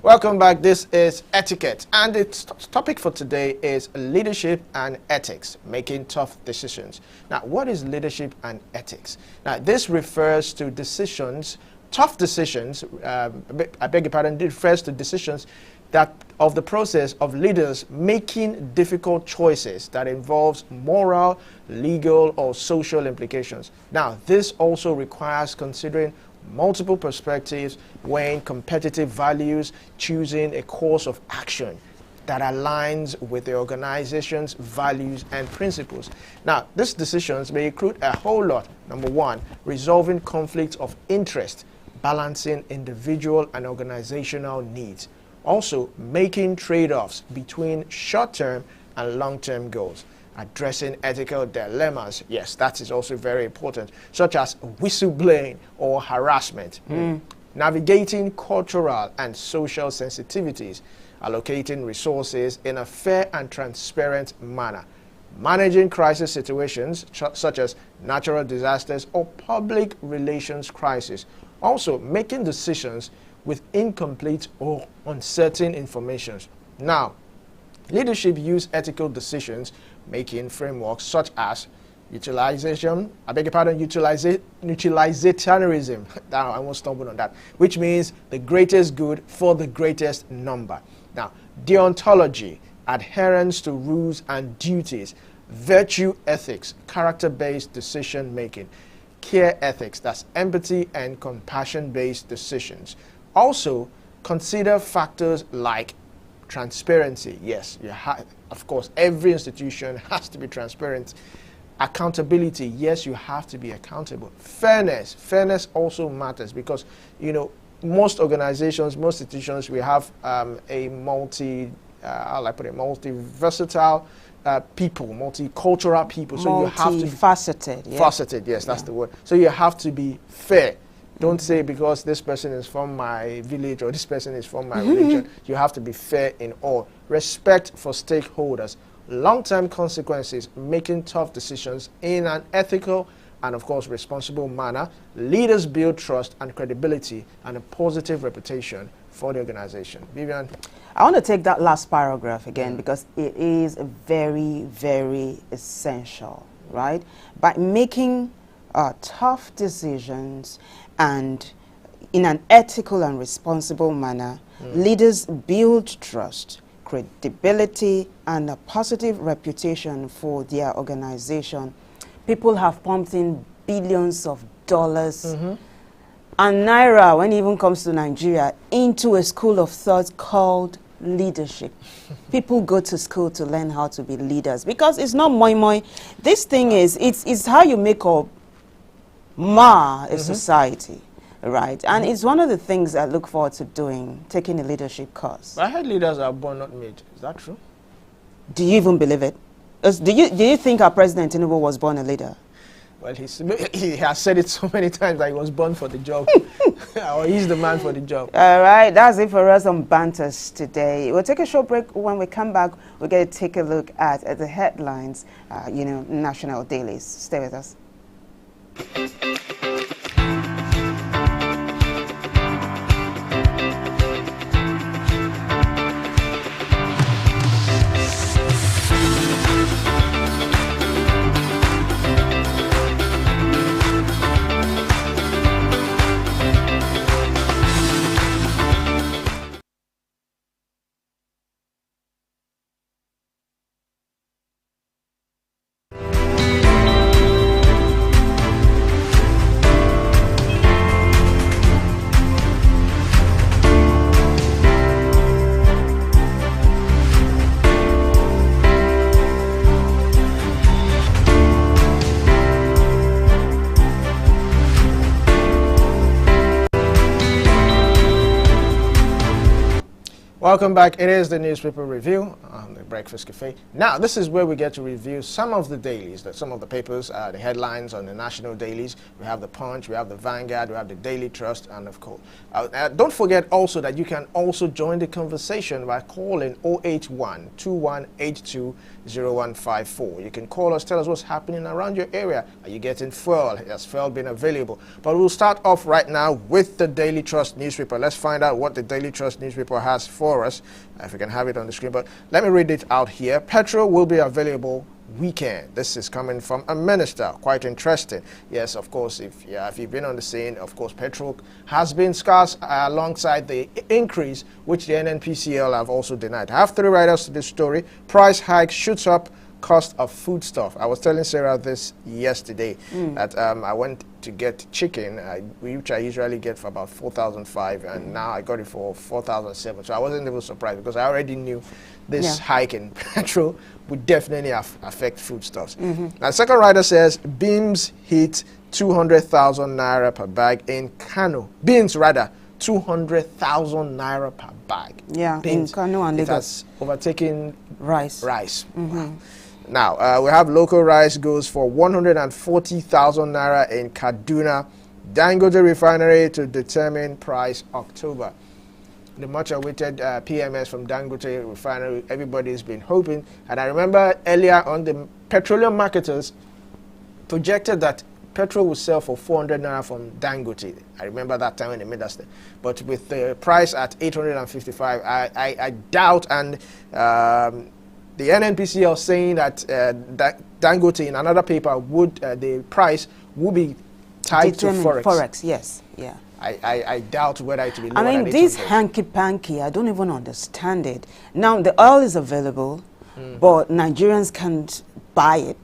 Welcome back. This is Etiquette, and the topic for today is leadership and ethics, making tough decisions. Now, what is leadership and ethics? Now, this refers to decisions, tough decisions, I beg your pardon, it refers to decisions that of the process of leaders making difficult choices that involves moral, legal, or social implications. Now, this also requires considering multiple perspectives, weighing competitive values, choosing a course of action that aligns with the organization's values and principles. Now, these decisions may include a whole lot. Number one, resolving conflicts of interest, balancing individual and organizational needs. Also, making trade-offs between short-term and long-term goals. Addressing ethical dilemmas, yes, that is also very important, such as whistleblowing or harassment. Navigating cultural and social sensitivities, allocating resources in a fair and transparent manner. Managing crisis situations such as natural disasters or public relations crisis. Also, making decisions with incomplete or uncertain information. Now, leadership use ethical decisions making frameworks such as utilitarianism, I won't stumble on that, which means the greatest good for the greatest number. Now, deontology, adherence to rules and duties, virtue ethics, character-based decision making, care ethics, that's empathy and compassion-based decisions. Also, consider factors like transparency. Yes, of course, every institution has to be transparent. Accountability. Yes, you have to be accountable. Fairness. Fairness also matters because, most organizations, most institutions, we have a multi-versatile people, multicultural people. So you have to be faceted. Yeah. Faceted, yes, that's the word. So you have to be fair. Don't say because this person is from my village or this person is from my religion. You have to be fair in all. Respect for stakeholders. Long-term consequences, making tough decisions in an ethical and, of course, responsible manner. Leaders build trust and credibility and a positive reputation for the organization. Vivian? I want to take that last paragraph again because it is very, very essential, right? By making tough decisions and in an ethical and responsible manner, leaders build trust, credibility, and a positive reputation for their organization. People have pumped in billions of dollars and naira, when it even comes to Nigeria, into a school of thought called leadership. People go to school to learn how to be leaders because it's not moi moi. This thing is, it's how you make or mar a society, right? And it's one of the things I look forward to doing, taking a leadership course. I heard leaders are born, not made. Is that true? Do you even believe it? Do you think our president Tinubu was born a leader? Well, he has said it so many times that he was born for the job, or he's the man for the job. All right, that's it for us on Banters today. We'll take a short break. When we come back, we're going to take a look at the headlines, national dailies. Stay with us. Welcome back. It is the newspaper review on the Breakfast Cafe. Now, this is where we get to review some of the dailies, some of the papers, the headlines on the national dailies. We have the Punch, we have the Vanguard, we have the Daily Trust, and of course, don't forget also that you can also join the conversation by calling 081-2182-0154. You can call us, tell us what's happening around your area. Are you getting fuel? Has fuel been available? But we'll start off right now with the Daily Trust newspaper. Let's find out what the Daily Trust newspaper has for us, if we can have it on the screen. But let me read it out here. Petrol will be available weekend. This is coming from a minister. Quite interesting. Yes, of course, if you've been on the scene, of course, petrol has been scarce alongside the increase, which the NNPCL have also denied. I have three writers to this story. Price hike shoots up cost of foodstuff. I was telling Sarah this yesterday that I went to get chicken, which I usually get for about 4,500, and now I got it for 4,700. So I wasn't even surprised because I already knew this hike in petrol would definitely affect foodstuffs. Now, the second writer says beans hit 200,000 naira per bag in Kano. Beans rather. 200,000 naira per bag. Yeah, beans. In Kano and Lagos. It has overtaken rice. Wow. Now, we have local rice goes for 140,000 naira in Kaduna. Dangote refinery to determine price October. The much awaited PMS from Dangote refinery, everybody's been hoping. And I remember earlier on, the petroleum marketers projected that petrol will sell for 400 naira from Dangote. I remember that time when they made that step. But with the price at 855, I doubt, and the NNPCL saying that Dangote in another paper would the price will be tied to Forex. Forex, yes, yeah. I doubt whether it will be lower I mean, than this 800. hanky-panky, I don't even understand it. Now, the oil is available, but Nigerians can't buy it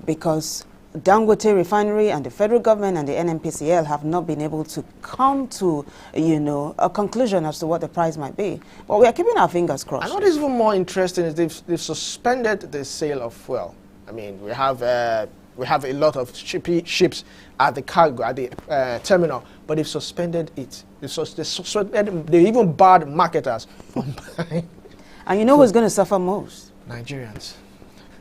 because Dangote refinery and the federal government and the NNPCL have not been able to come to, a conclusion as to what the price might be. But we are keeping our fingers crossed. And what is even more interesting is they've suspended the sale of fuel. I mean, we have a lot of ships at the cargo, at the terminal, but they've suspended it. They even barred marketers from buying. And you know who's going to suffer most? Nigerians.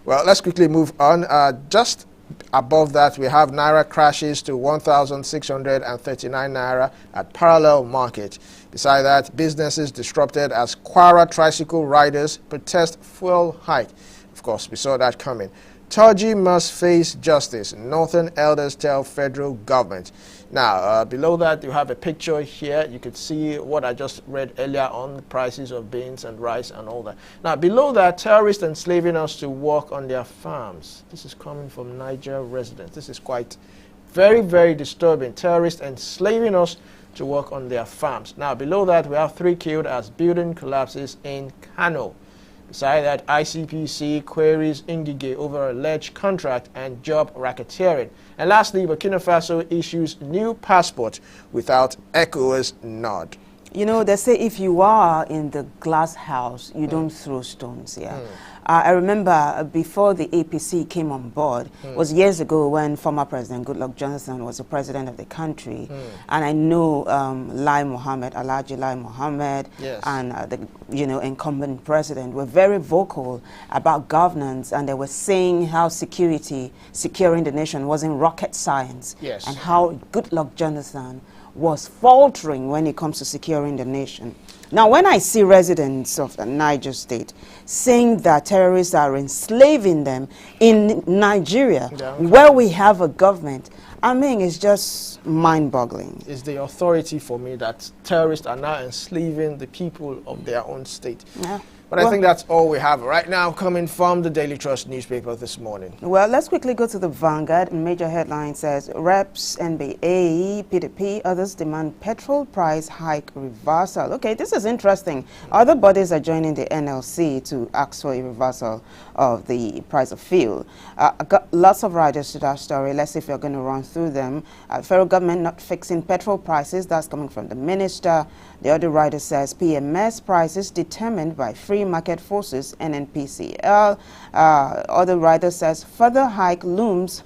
Well, let's quickly move on. Just above that, we have Naira crashes to 1,639 Naira at parallel market. Beside that, businesses disrupted as Kwara tricycle riders protest fuel hike. Of course, we saw that coming. Turji must face justice. Northern elders tell federal government. Now, below that, you have a picture here. You could see what I just read earlier on the prices of beans and rice and all that. Now, below that, terrorists enslaving us to work on their farms. This is coming from Niger residents. This is quite very, very disturbing. Terrorists enslaving us to work on their farms. Now, below that, we have 3 killed as building collapses in Kano. Beside that, ICPC queries Ngige over alleged contract and job racketeering. And lastly, Burkina Faso issues new passport without ECOWAS nod. You know, they say if you are in the glass house, you don't throw stones, yeah. I remember before the APC came on board, was years ago when former President Goodluck Jonathan was the president of the country. And I know Lai Mohammed, Alhaji Lai Mohammed, and the incumbent president were very vocal about governance, and they were saying how securing the nation wasn't rocket science, and how Goodluck Jonathan was faltering when it comes to securing the nation. Now, when I see residents of the Niger State saying that terrorists are enslaving them in Nigeria, where we have a government, I mean, it's just mind-boggling. It's the authority for me that terrorists are now enslaving the people of their own state. Yeah. But I think that's all we have right now coming from the Daily Trust newspaper this morning. Well, let's quickly go to the Vanguard. Major headline says, Reps, NBA, PDP, others demand petrol price hike reversal. Okay, this is interesting. Other bodies are joining the NLC to ask for a reversal of the price of fuel. I got lots of riders to that story. Let's see if you're going to run through them. Federal government not fixing petrol prices. That's coming from the minister. The other rider says PMS prices determined by free market forces, NNPCL. Other rider says further hike looms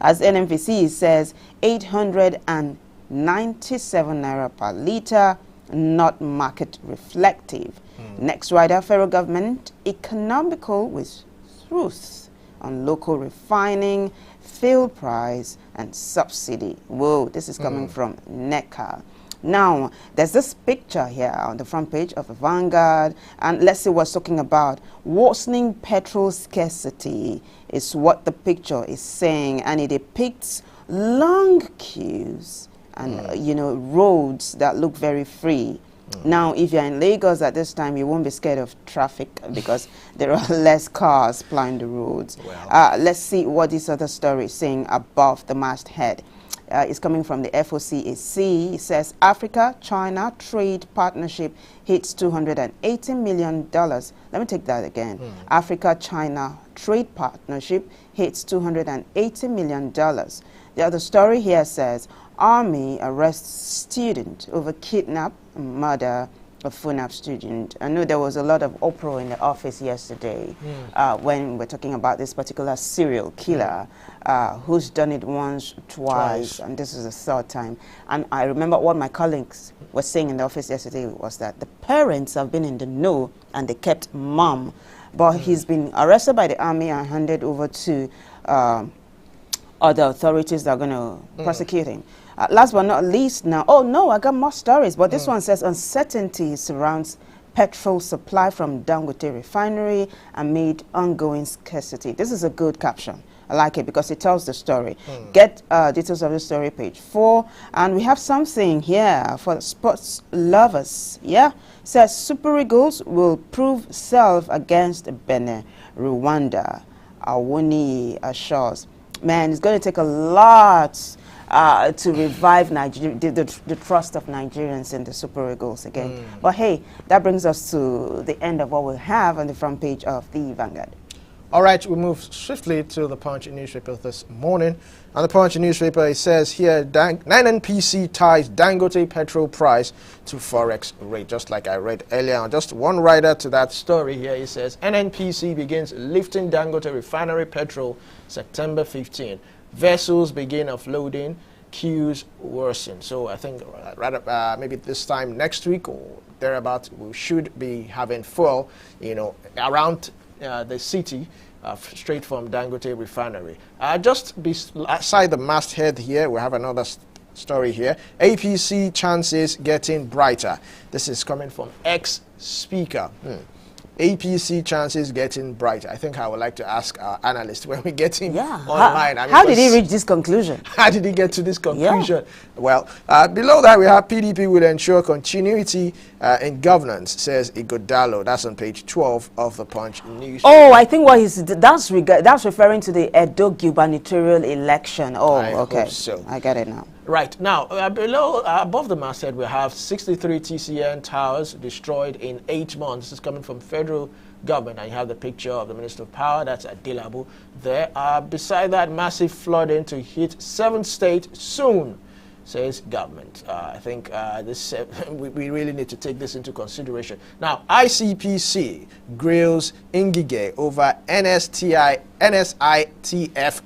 as NNPC says 897 naira per litre. not market reflective. Next rider, federal government, economical with truth on local refining, fuel price, and subsidy. Whoa, this is coming from NECA. Now, there's this picture here on the front page of Vanguard, and let's see what's talking about. Worsening petrol scarcity is what the picture is saying, and it depicts long queues and, you know, roads that look very free. Now, if you're in Lagos at this time, you won't be scared of traffic because there are less cars plying the roads. Well. Let's see what this other story is saying above the masthead. It's coming from the FOCAC. It says Africa-China trade partnership hits $280 million. Let me take that again. Africa-China trade partnership hits $280 million. The other story here says Army arrests student over kidnap and murder of FUNAP student. I know there was a lot of uproar in the office yesterday when we're talking about this particular serial killer who's done it once, twice, and this is the third time. And I remember what my colleagues were saying in the office yesterday was that the parents have been in the know and they kept mum. But he's been arrested by the army and handed over to other authorities that are going to prosecute him. Last but not least now, oh no, I got more stories, but this one says uncertainty surrounds petrol supply from Dangote refinery amid ongoing scarcity. This is a good caption. I like it because it tells the story. Get details of the story, page 4. And we have something here for sports lovers. Yeah, says Super Eagles will prove self against Benin, Rwanda. Awuni assures. Man, it's going to take a lot to revive the trust of Nigerians in the Super Eagles again. But hey, that brings us to the end of what we have on the front page of the Vanguard. All right, we move swiftly to the Punch newspaper this morning. On the Punch newspaper, it says here, NNPC ties Dangote petrol price to forex rate, just like I read earlier on. Just one rider to that story here, it says, NNPC begins lifting Dangote refinery petrol September 15. Vessels begin offloading, queues worsen. So I think maybe this time next week or thereabouts, we should be having fuel, you know, around the city, straight from Dangote refinery. Just beside the masthead here, we have another story here. APC chances getting brighter. This is coming from ex-speaker. APC chances getting brighter. I think I would like to ask our analyst when we get him online. How did he reach this conclusion? How did he get to this conclusion? Well, below that we have PDP will ensure continuity in governance, says Ighodalo. That's on page 12 of the Punch news. Oh, I think what that's referring to the Edo gubernatorial election. Oh, I okay. hope so. I get it now. Right, now, above the masthead, we have 63 TCN towers destroyed in 8 months. This is coming from federal government, and you have the picture of the Minister of Power, that's Adelabu there. Beside that, massive flooding to hit 7 states soon, says government. I think we really need to take this into consideration. Now, ICPC grills Ngige over NSITF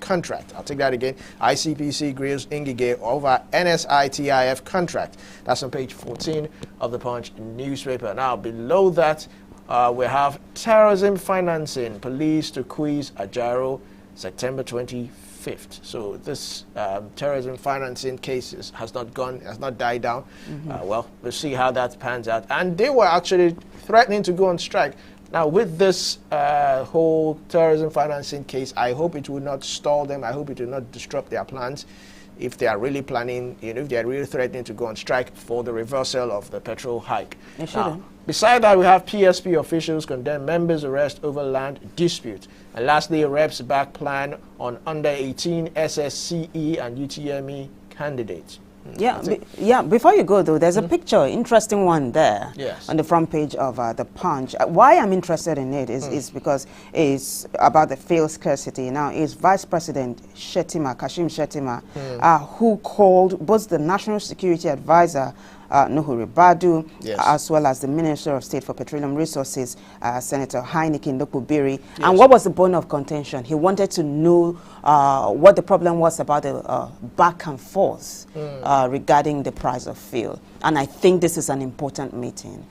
contract. I'll take that again. ICPC grills Ngige over NSITF contract. That's on page 14 of the Punch newspaper. Now, below that, we have terrorism financing. Police to quiz Ajaro September 25th. So this terrorism financing cases has not died down. Well, we'll see how that pans out. And they were actually threatening to go on strike. Now, with this whole terrorism financing case, I hope it will not stall them. I hope it will not disrupt their plans. If they are really planning, if they are really threatening to go on strike for the reversal of the petrol hike. Now, beside that, we have PSP officials condemn members' arrest over land dispute. And lastly, reps back plan on under 18 SSCE and UTME candidates. Before you go though, there's a picture, interesting one there on the front page of the Punch. Why I'm interested in it is because it's about the fuel scarcity. Now, it's Vice President Kashim Shettima, who called both the National Security Advisor Nuhu Ribadu, Yes. as well as the Minister of State for Petroleum Resources, Senator Heineken Dokubiri. Yes. And what was the bone of contention? He wanted to know what the problem was about the back and forth regarding the price of fuel. And I think this is an important meeting.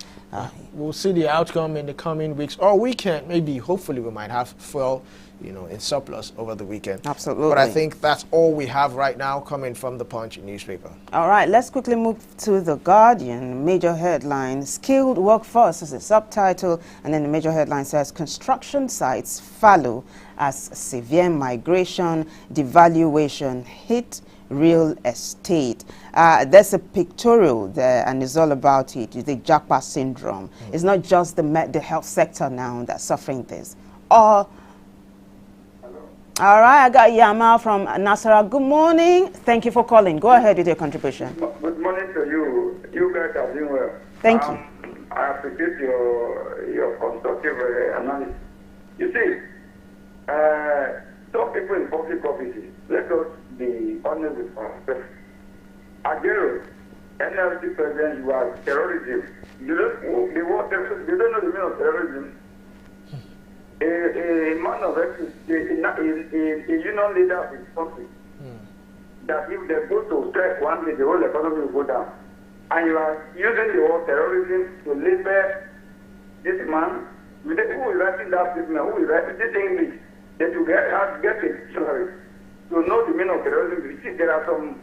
We'll see the outcome in the coming weeks or weekend. Maybe, hopefully, we might have fuel, in surplus over the weekend. Absolutely. But I think that's all we have right now coming from the Punch newspaper. All right, let's quickly move to The Guardian. Major headline, skilled workforce is the subtitle, and then the major headline says, construction sites fallow as severe migration devaluation hit real estate. There's a pictorial there, and it's all about it. It's the Japa syndrome. It's not just the health sector now that's suffering this. All right, I got Yama from Nasara. Good morning. Thank you for calling. Go ahead with your contribution. Good morning to you. You guys are doing well. Thank you. I appreciate your constructive analysis. You see, some people in public offices, let us be honest with ourselves. Aguero, NLC president, you are terrorism. You don't know the meaning of terrorism. A man of ethics, a union leader of his country, that if they go to strike one day, the whole economy will go down. And you are using the word terrorism to label this man. Who is writing that statement? Who is writing this English? That you get a dictionary to know the meaning of terrorism. You see, there are some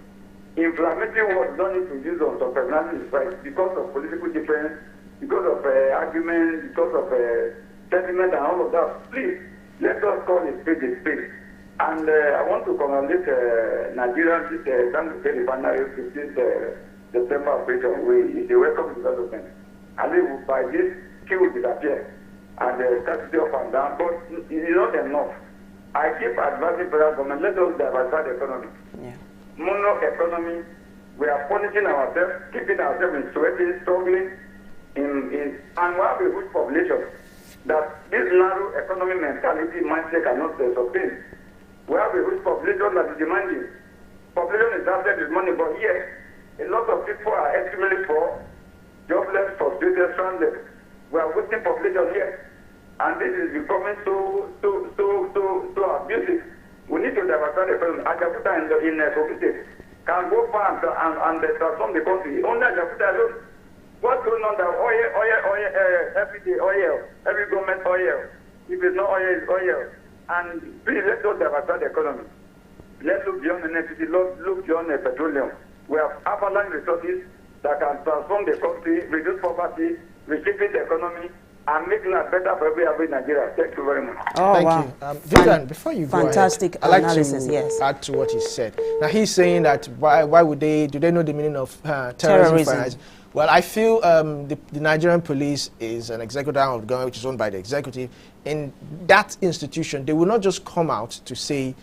inflammatory words don't need to use on some personalities, right? Because of political difference, because of arguments, because of sentiment and all of that. Please, let us call it spade a spade. And I want to congratulate Nigeria, this Dangote refinery 15th September operation. It's a welcome development. And they by this, he will disappear. And start to up and down. But it's not enough. I keep advising federal government, let us diversify the economy. Yeah. Mono economy, we are punishing ourselves, keeping ourselves in sweating, struggling, and we have a huge population. That this narrow economic mentality mindset cannot sustain. We have a huge population that is demanding. Population is asset is money, but here, a lot of people are extremely poor, jobless, frustrated, stranded. We are wasting population here. And this is becoming so abusive. We need to diversify the economy. Ajakuta in Kogi State can go far and transform the country. Only Ajakuta alone. What's going on there? Oil, every day oil, every government oil. If it's not oil, it's oil. And please, let's not diversify the economy. Let's look beyond electricity, look beyond petroleum. We have avalanche resources that can transform the country, reduce poverty, reshape the economy, and make life better for every Nigeria. Thank you very much. Oh, Thank wow. you. Vivian, before you go Fantastic ahead, I'd like analysis, to yes. add to what he said. Now, he's saying that why would do they know the meaning of terrorism? Finance? Well, I feel the Nigerian police is an executive arm of the government, which is owned by the executive. In that institution, they will not just come out to say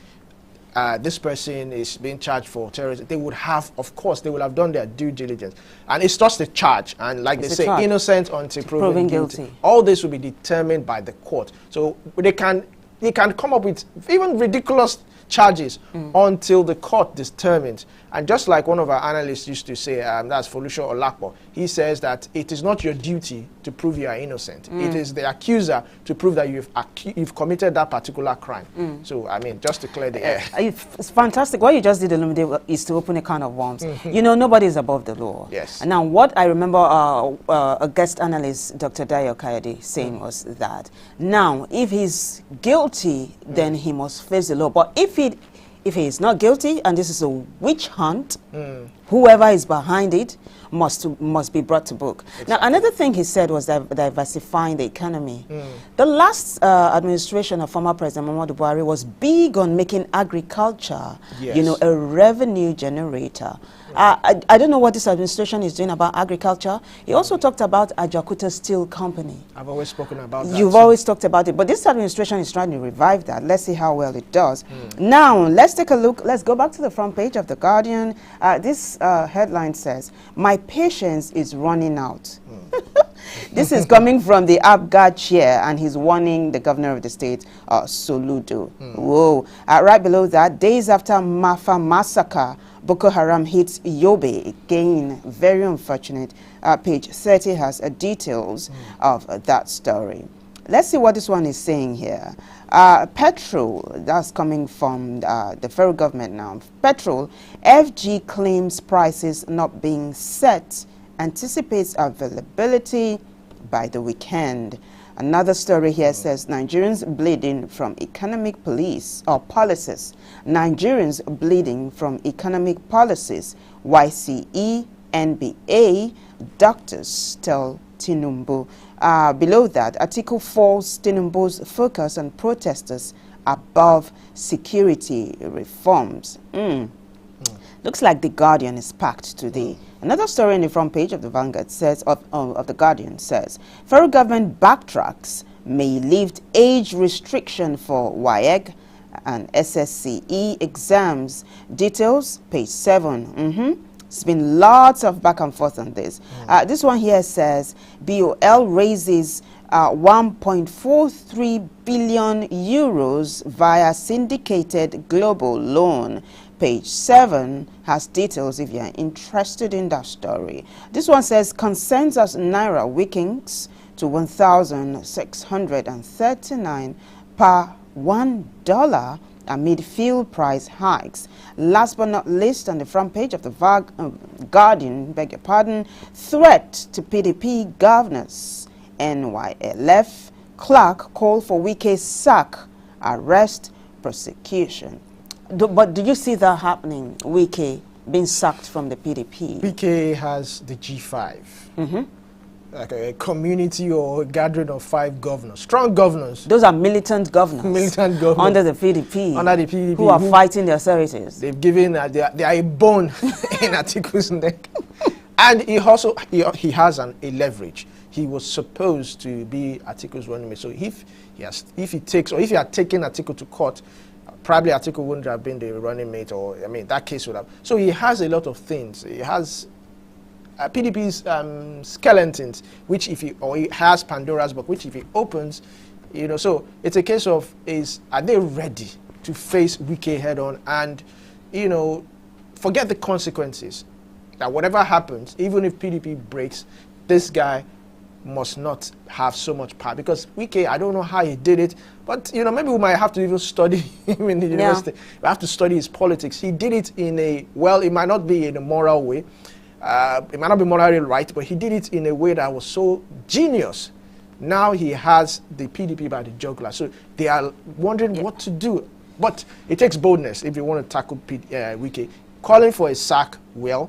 this person is being charged for terrorism. They would have, of course, they will have done their due diligence. And it's just a charge. And like they say, innocent until proven guilty. All this will be determined by the court. So they can come up with even ridiculous charges until the court determines. And just like one of our analysts used to say, that's Folusho Olakpo, he says that it is not your duty to prove you are innocent. It is the accuser to prove that you've committed that particular crime. So, I mean, just to clear the air. It's fantastic. What you just did, Olumide, is to open a can of worms. You know, nobody is above the law. Yes. And now, what I remember a guest analyst, Dr. Dayo Kayode, saying was that, now, if he's guilty, then he must face the law. But if he is not guilty, and this is a witch hunt, whoever is behind it must be brought to book. Exactly. Now, another thing he said was diversifying the economy. The last administration of former President Muhammadu Buhari was big on making agriculture, yes, you know, a revenue generator. I don't know what this administration is doing about agriculture. He also talked about Ajakuta Steel Company. I've always spoken about that. You've always talked about it, but this administration is trying to revive that. Let's see how well it does. Now, let's take a look. Let's go back to the front page of The Guardian. This headline says, "My patience is running out." This is coming from the APGA chair, and he's warning the governor of the state, Soludo. Whoa. Right below that, days after Mafa massacre, Boko Haram hits Yobe. Again, very unfortunate. Page 30 has details of that story. Let's see what this one is saying here. Petrol, that's coming from the federal government now. Petrol, FG claims prices not being set, anticipates availability by the weekend. Another story here says Nigerians bleeding from economic policies. Nigerians bleeding from economic policies. YCE, NBA, doctors tell Tinubu. Below that, Atiku falls Tinubu's focus on protesters above security reforms. Looks like The Guardian is packed today. Another story in the front page of the Vanguard says, of The Guardian says, federal government backtracks may lift age restriction for WAEC and SSCE exams. Details, page 7. It's been lots of back and forth on this. This one here says BOL raises 1.43 billion euros via syndicated global loan. Page 7 has details if you're interested in that story. This one says consensus Naira weakens to 1,639 per $1 amid fuel price hikes. Last but not least, on the front page of the Guardian, beg your pardon, threat to PDP governors. NYLF Clark call for Wike's sack, arrest, prosecution. But do you see that happening, Wike being sacked from the PDP? Wike has the G5. Like a community or a gathering of 5 governors, strong governors. Those are militant governors. Militant governors. Under the PDP. Under the PDP. Who are fighting the authorities. They've given, they are a bone in Atiku's neck. And he also, he has a leverage. He was supposed to be Atiku's running mate. So if he had taken Atiku to court, probably Atiku wouldn't have been the running mate, or, I mean, that case would have. So he has a lot of things. He has PDP's skeletons, which he has Pandora's box, which if he opens, you know, so it's a case of, are they ready to face Wike head on and, you know, forget the consequences? That whatever happens, even if PDP breaks, this guy must not have so much power, because Wike, I don't know how he did it, but, you know, maybe we might have to even study him in the university. We have to study his politics. He did it in a, well, it might not be in a moral way. It might not be morally right, but he did it in a way that was so genius. Now he has the PDP by the jugular. So they are wondering what to do. But it takes boldness if you want to tackle Wike. Calling for a sack, well,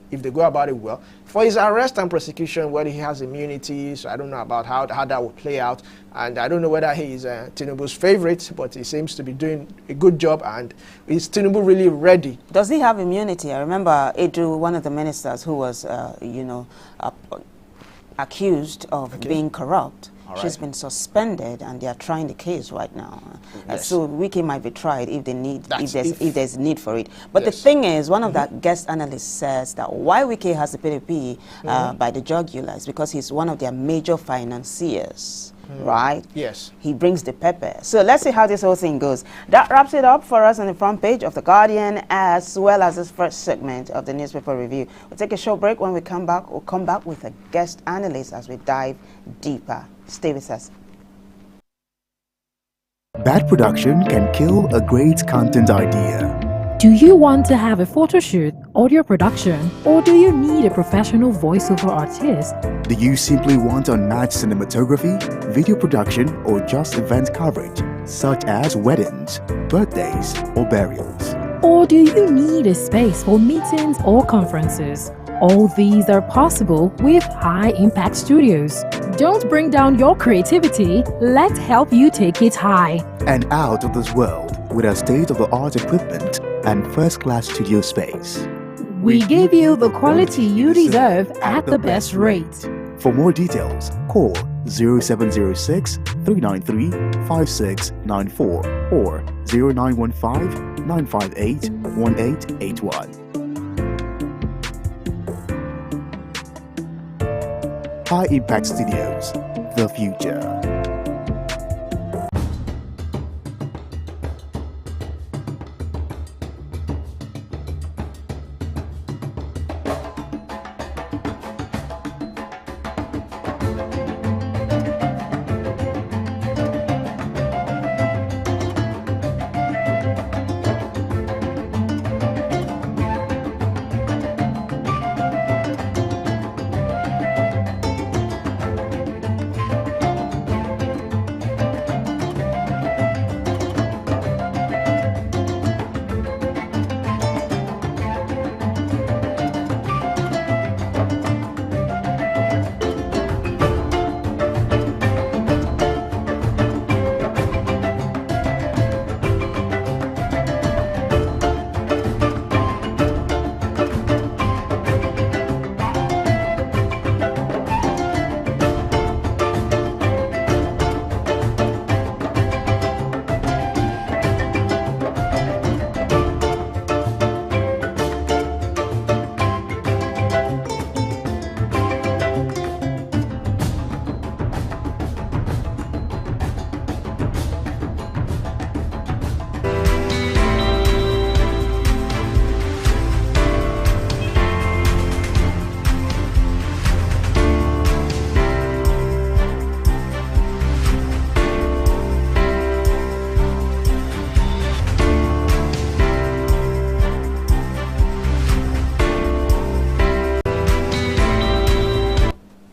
if they go about it well. For his arrest and prosecution, whether he has immunity, so I don't know about how that will play out. And I don't know whether he is Tinubu's favorite, but he seems to be doing a good job. And is Tinubu really ready? Does he have immunity? I remember Edu, one of the ministers who was, accused of being corrupt. Right. She's been suspended, and they are trying the case right now. Yes. So Wike might be tried if they need, if there's need for it. But the thing is, one of that guest analysts says that why Wike has the PDP by the jugular is because he's one of their major financiers. Right? Yes. He brings the pepper. So let's see how this whole thing goes. That wraps it up for us on the front page of The Guardian, as well as this first segment of the newspaper review. We'll take a short break. When we come back, we'll come back with a guest analyst as we dive deeper. Stay with us. Bad production can kill a great content idea. Do you want to have a photo shoot, audio production, or do you need a professional voiceover artist? Do you simply want unmatched cinematography, video production, or just event coverage, such as weddings, birthdays, or burials? Or do you need a space for meetings or conferences? All these are possible with High Impact Studios. Don't bring down your creativity, let's help you take it high and out of this world with our state-of-the-art equipment and first-class studio space. We give you the quality you deserve at the best rate. For more details, call 0706 393 5694 or 0915 958 1881. High Impact Studios, the future.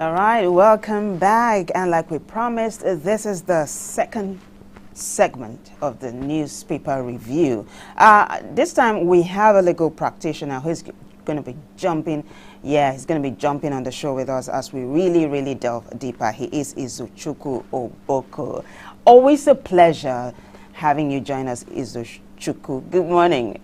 All right, welcome back. And like we promised, this is the second segment of the newspaper review. This time we have a legal practitioner who's going to be jumping. Yeah, he's going to be jumping on the show with us as we really delve deeper. He is Izuchukwu Oboko. Always a pleasure having you join us, Izuchukwu. Good morning.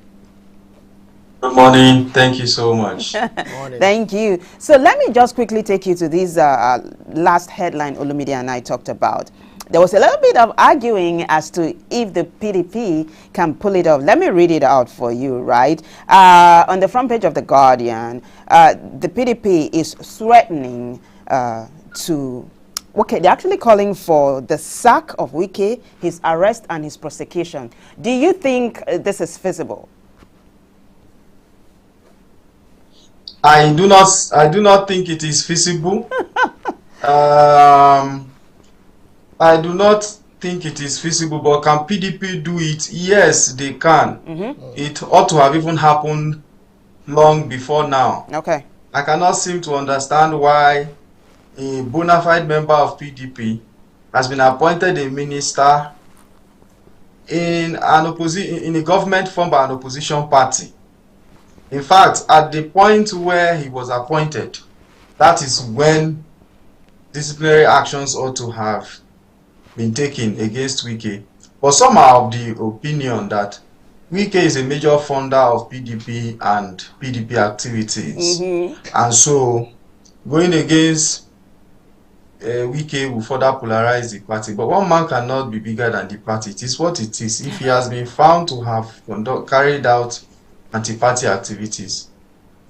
Good morning. Thank you so much. Thank you. So let me just quickly take you to this last headline Olumide and I talked about. There was a little bit of arguing as to if the PDP can pull it off. Let me read it out for you, right? On the front page of The Guardian, the PDP is threatening to... Okay, they're actually calling for the sack of Wike, his arrest and his prosecution. Do you think this is feasible? I do not think it is feasible. I do not think it is feasible, but can PDP do it? Yes, they can. It ought to have even happened long before now. Okay. I cannot seem to understand why a bona fide member of PDP has been appointed a minister in a government formed by an opposition party. In fact, at the point where he was appointed, that is when disciplinary actions ought to have been taken against Wike. But some are of the opinion that Wike is a major funder of PDP and PDP activities. And so going against Wike will further polarize the party. But one man cannot be bigger than the party. It is what it is. If he has been found to have carried out anti-party activities,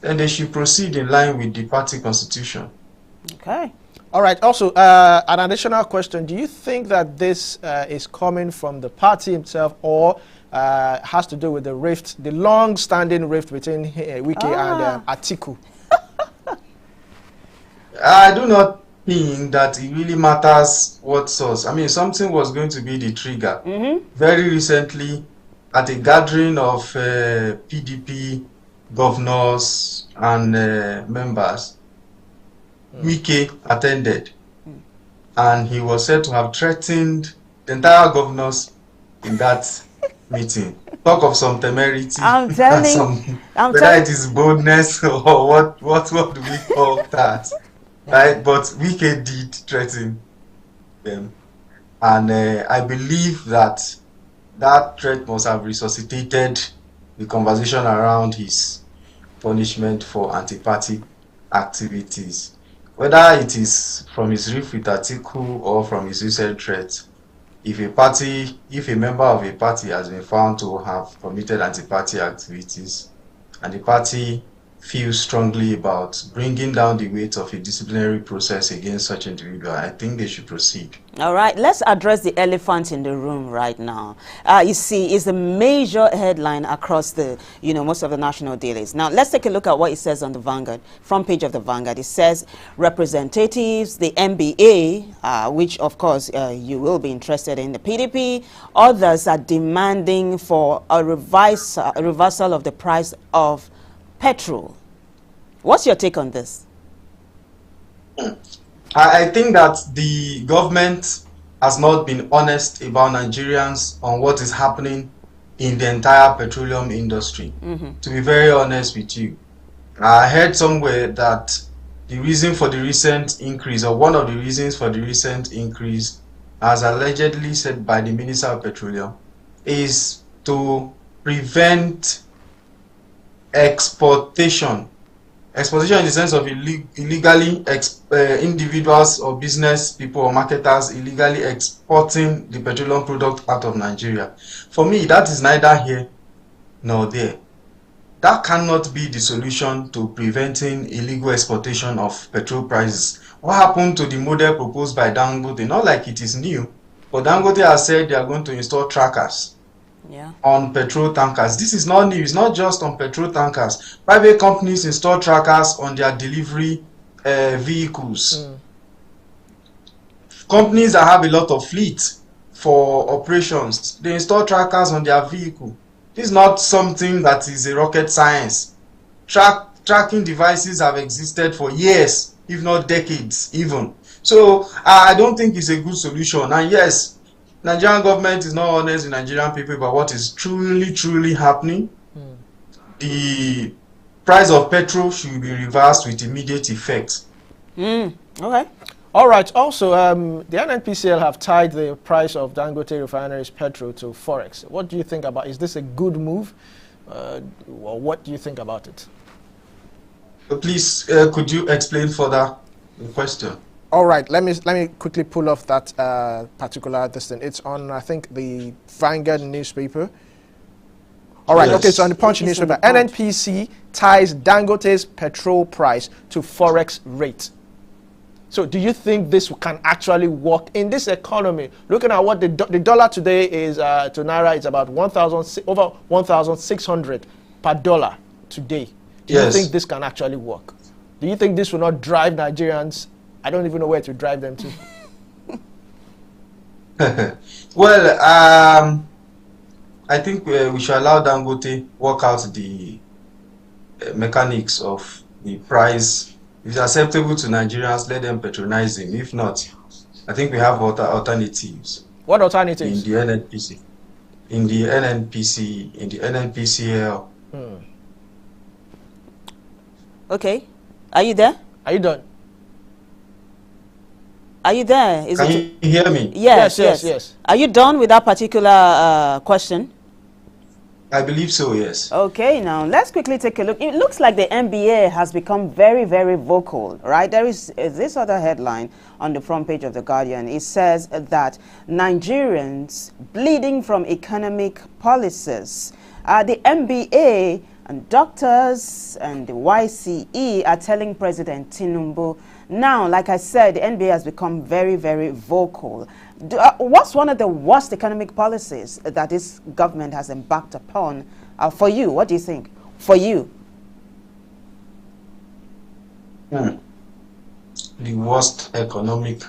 then they should proceed in line with the party constitution. Okay. All right. Also, an additional question. Do you think that this is coming from the party himself or has to do with the rift, the long-standing rift between Wike and Atiku? I do not think that it really matters what source. I mean, something was going to be the trigger. Very recently, at a gathering of PDP governors and members, Wike attended, and he was said to have threatened the entire governors in that meeting. Talk of some temerity. I'm telling whether it is boldness or what do we call that? Right? But Wike did threaten them, and I believe that threat must have resuscitated the conversation around his punishment for anti-party activities. Whether it is from his rift with Atiku or from his recent threat, if a member of a party has been found to have committed anti-party activities and the party feels strongly about bringing down the weight of a disciplinary process against such individual, I think they should proceed. All right, let's address the elephant in the room right now. You see, it's a major headline across the, most of the national dailies. Now, let's take a look at what it says on the Vanguard, front page of the Vanguard. It says representatives, the NBA, which of course you will be interested in, the PDP, others are demanding for a reversal of the price of petrol. What's your take on this? I think that the government has not been honest about Nigerians on what is happening in the entire petroleum industry. To be very honest with you, I heard somewhere that the reason for the recent increase, or one of the reasons for the recent increase, as allegedly said by the Minister of Petroleum, is to prevent exportation in the sense of illegally individuals or business people or marketers illegally exporting the petroleum product out of Nigeria. For me, that is neither here nor there. That cannot be the solution to preventing illegal exportation of petrol prices. What happened to the model proposed by Dangote? Not like it is new, but Dangote has said they are going to install trackers on petrol tankers. This is not new. It's not just on petrol tankers. Private companies install trackers on their delivery vehicles. Companies that have a lot of fleet for operations, they install trackers on their vehicle. This is not something that is a rocket science. Trackers tracking devices have existed for years, if not decades even. So I don't think it's a good solution. And yes, Nigerian government is not honest with Nigerian people about what is truly happening. The price of petrol should be reversed with immediate effect. Okay. All right. Also, the NNPCL have tied the price of Dangote Refinery's petrol to Forex. What do you think about? Is this a good move, or what do you think about it? Please, could you explain further the question? All right. Let me quickly pull off that particular thing. It's on, I think, the Vanguard newspaper. All right. Yes. Okay. So on the Punch It's on newspaper, the Punch. NNPC ties Dangote's petrol price to Forex rate. So do you think this can actually work in this economy? Looking at what the dollar today is to Naira, it's about over 1,600 per dollar today. Do you Yes. think this can actually work? Do you think this will not drive Nigerians? I don't even know where to drive them to. Well, I think we should allow Dangote work out the mechanics of the price. If it's acceptable to Nigerians, let them patronize him. If not, I think we have alternatives What in alternatives? the NNPC, in the NNPCL. Okay. Are you there? Are you done? Are you there? Is Can it? you hear me? Yes. Are you done with that particular question? I believe so, yes. Okay, now let's quickly take a look. It looks like the NBA has become very vocal, right? There is this other headline on the front page of The Guardian. It says that Nigerians bleeding from economic policies. The NBA and doctors and the YCE are telling President Tinubu. Now, like I said, the NBA has become very vocal. What's one of the worst economic policies that this government has embarked upon for you? What do you think? For you? The worst economic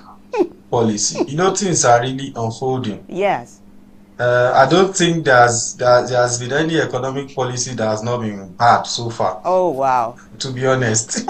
policy. You know, things are really unfolding. Yes. I don't think there has been any economic policy that has not been bad so far. Oh, wow. To be honest,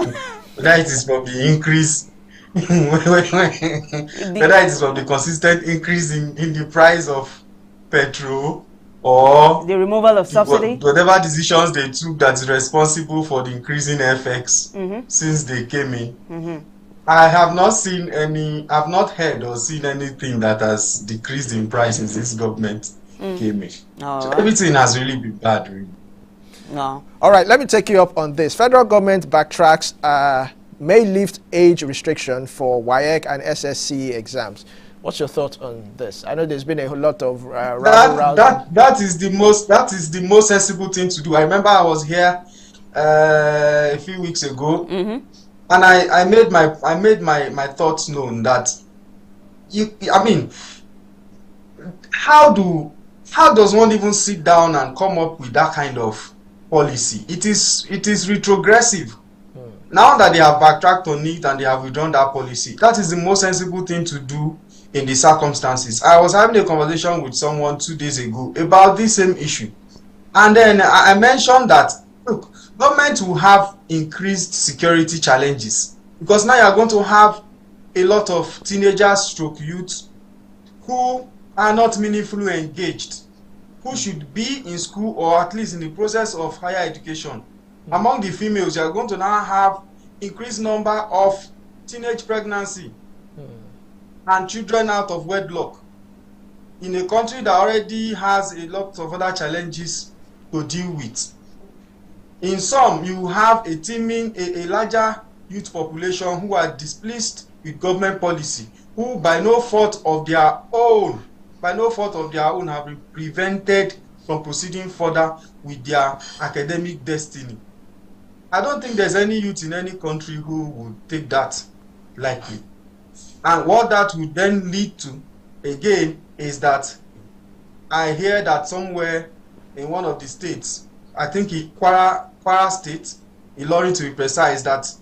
whether it is from the increase, whether it is from the consistent increase in the price of petrol, or The removal of subsidy? whatever decisions they took that is responsible for the increasing FX since they came in. I have not seen any, I've not heard or seen anything that has decreased in price since this government came in. All So right. everything has really been bad, really. No. All right, let me take you up on this. Federal government backtracks may lift age restriction for WAEC and SSC exams. What's your thought on this? I know there's been a whole lot of that is the most sensible thing to do. I remember I was here a few weeks ago, and I made my thoughts known that how does one even sit down and come up with that kind of policy? It is retrogressive. Now that they have backtracked on it and they have withdrawn that policy, that is the most sensible thing to do in the circumstances. I was having a conversation with someone 2 days ago about this same issue, and then I mentioned that, look, government will have increased security challenges because now you are going to have a lot of teenagers stroke youths who are not meaningfully engaged, who should be in school or at least in the process of higher education. Among the females, you are going to now have increased number of teenage pregnancy and children out of wedlock in a country that already has a lot of other challenges to deal with. In some, you have a larger youth population who are displeased with government policy, who by no fault of their own have been prevented from proceeding further with their academic destiny. I don't think there's any youth in any country who would take that lightly. And what that would then lead to, again, is that I hear that somewhere in one of the states, I think in Kwara State, Ilorin to be precise, that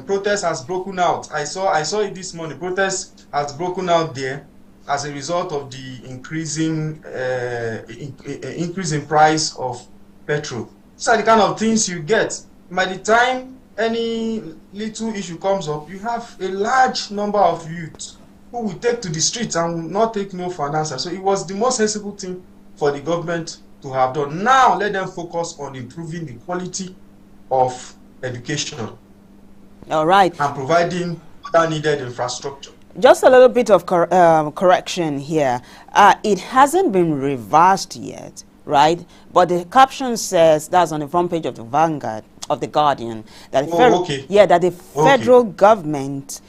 protest has broken out. I saw it this morning. Protest has broken out there as a result of the increasing increase in price of petrol. These are the kind of things you get by the time any little issue comes up, you have a large number of youth who will take to the streets and will not take no for an answer. So it was the most sensible thing for the government to have done. Now let them focus on improving the quality of education. All right. And providing other needed infrastructure. Just a little bit of correction here. It hasn't been reversed yet, right? But the caption says, that's on the front page of the Vanguard, of the Guardian, that the federal government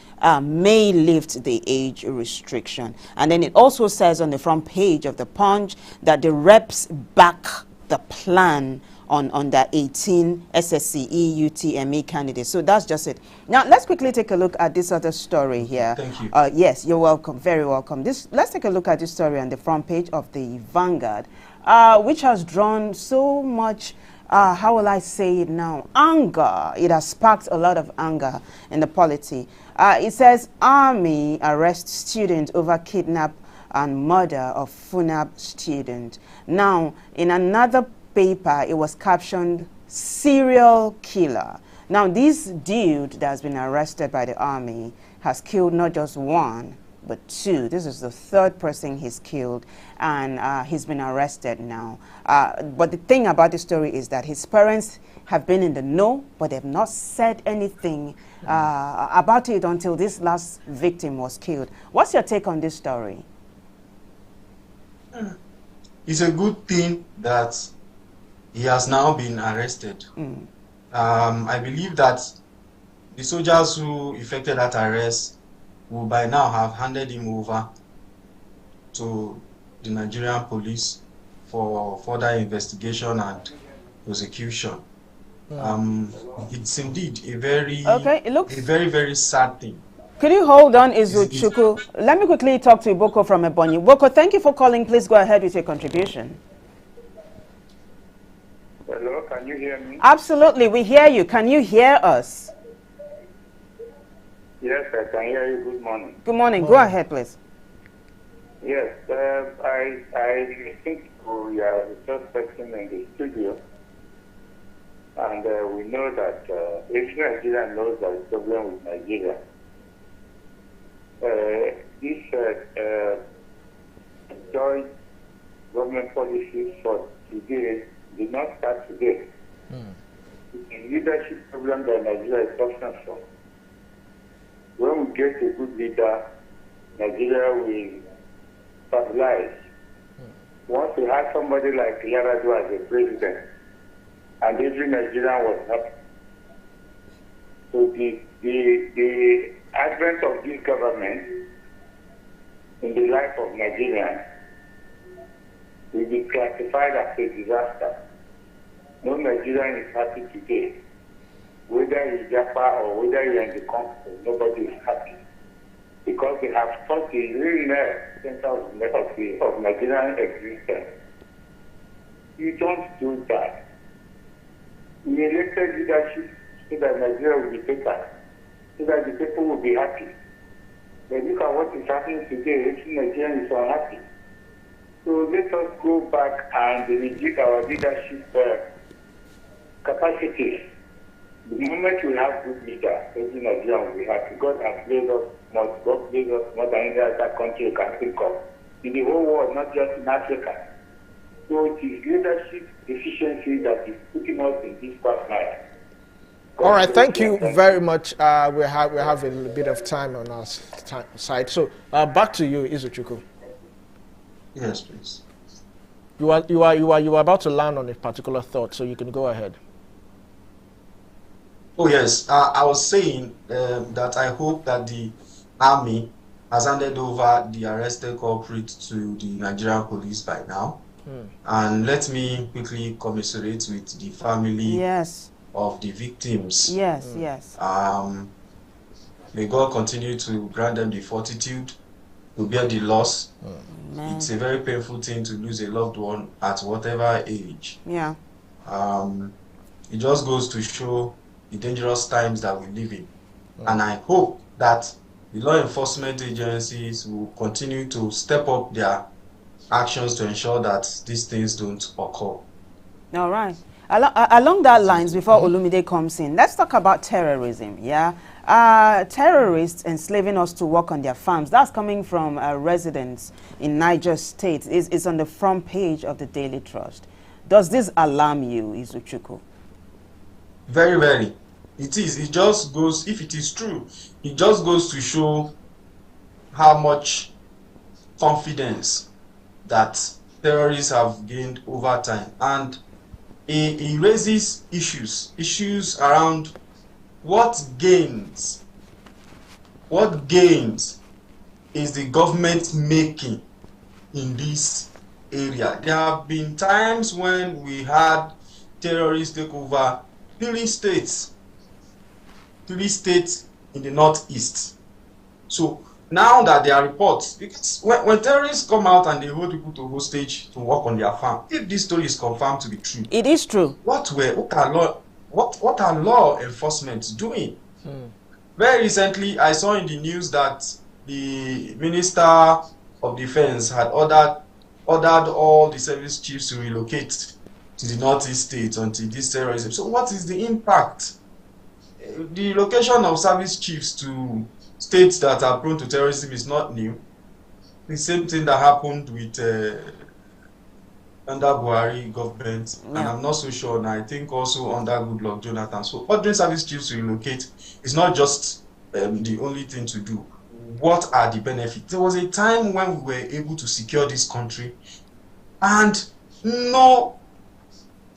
may lift the age restriction. And then it also says on the front page of the Punch that the reps back the plan on the 18 SSCE UTME candidates. So that's just it. Now let's quickly take a look at this other story here. Thank you. Yes, you're welcome, very welcome. Let's take a look at this story on the front page of the Vanguard, which has drawn so much, how will I say it now, anger. It has sparked a lot of anger in the polity. It says, Army arrests student over kidnap and murder of FUNAB student. Now, in another paper, it was captioned, serial killer. Now, this dude that has been arrested by the Army has killed not just one, but two. This is the third person he's killed, and he's been arrested now. But the thing about the story is that his parents have been in the know, but they've not said anything about it until this last victim was killed. What's your take on this story? It's a good thing that he has now been arrested. I believe that the soldiers who effected that arrest will by now have handed him over to the Nigerian police for further investigation and prosecution. It's indeed a very, very sad thing. Could you hold on, Izuchukwu? Let me quickly talk to Boko from Ebonyi. Boko, thank you for calling. Please go ahead with your contribution. Hello, can you hear me? Absolutely, we hear you. Can you hear us? Yes, I can hear you. Good morning. Good morning. Go ahead, please. Yes, I think we are the first person in the studio, and we know that if Nigeria knows there is a problem with Nigeria, this joint government policies for today did not start today. It's a leadership problem that Nigeria is suffering from. When we get a good leader, Nigeria will stabilize. Once we have somebody like Yar'Adua as a president, and every Nigerian was happy. So the advent of this government in the life of Nigerians will be classified as a disaster. No Nigerian is happy today. Whether you're Japa or whether you're in the country, nobody is happy. Because they have taught the real center of Nigerian existence. You don't do that. We elected leadership so that Nigeria will be better, so that the people will be happy. But look at what is happening today. Every Nigerian is unhappy. So let us go back and rejig our leadership capacities. The moment we have good leaders, every Nigerian will be happy. God has blessed us more than any other country you can think of. In the whole world, not just in Africa. So it is leadership efficiency that is putting us in this quagmire. All right, thank you very much. We have a bit of time on our side. So back to you, Izuchukwu. Yes, please. You are about to land on a particular thought, so you can go ahead. Oh yes, I was saying that I hope that the Army has handed over the arrested culprit to the Nigerian police by now. And let me quickly commiserate with the family of the victims. Yes. May God continue to grant them the fortitude to bear the loss. It's a very painful thing to lose a loved one at whatever age. Yeah. It just goes to show the dangerous times that we live in. And I hope that the law enforcement agencies will continue to step up their actions to ensure that these things don't occur. All right. Along that lines, before Olumide comes in, let's talk about terrorism. Yeah, terrorists enslaving us to work on their farms. That's coming from residents in Niger State. It's on the front page of the Daily Trust. Does this alarm you, Izuchukwu? Very, very. It is. It just goes, if it is true, it just goes to show how much confidence that terrorists have gained over time. And it raises issues around what gains is the government making in this area. There have been times when we had terrorists take over three states in the northeast. So now that there are reports, because when terrorists come out and they hold people to hostage to work on their farm, if this story is confirmed to be true, it is true. What are law enforcement doing? Very recently, I saw in the news that the Minister of Defense had ordered all the service chiefs to relocate to the northeast states until this terrorism. So what is the impact? The location of service chiefs to states that are prone to terrorism is not new. The same thing that happened with under Buhari government, and I'm not so sure, and I think also under Goodluck Jonathan. So ordering service chiefs to relocate is not just the only thing to do. What are the benefits? There was a time when we were able to secure this country and no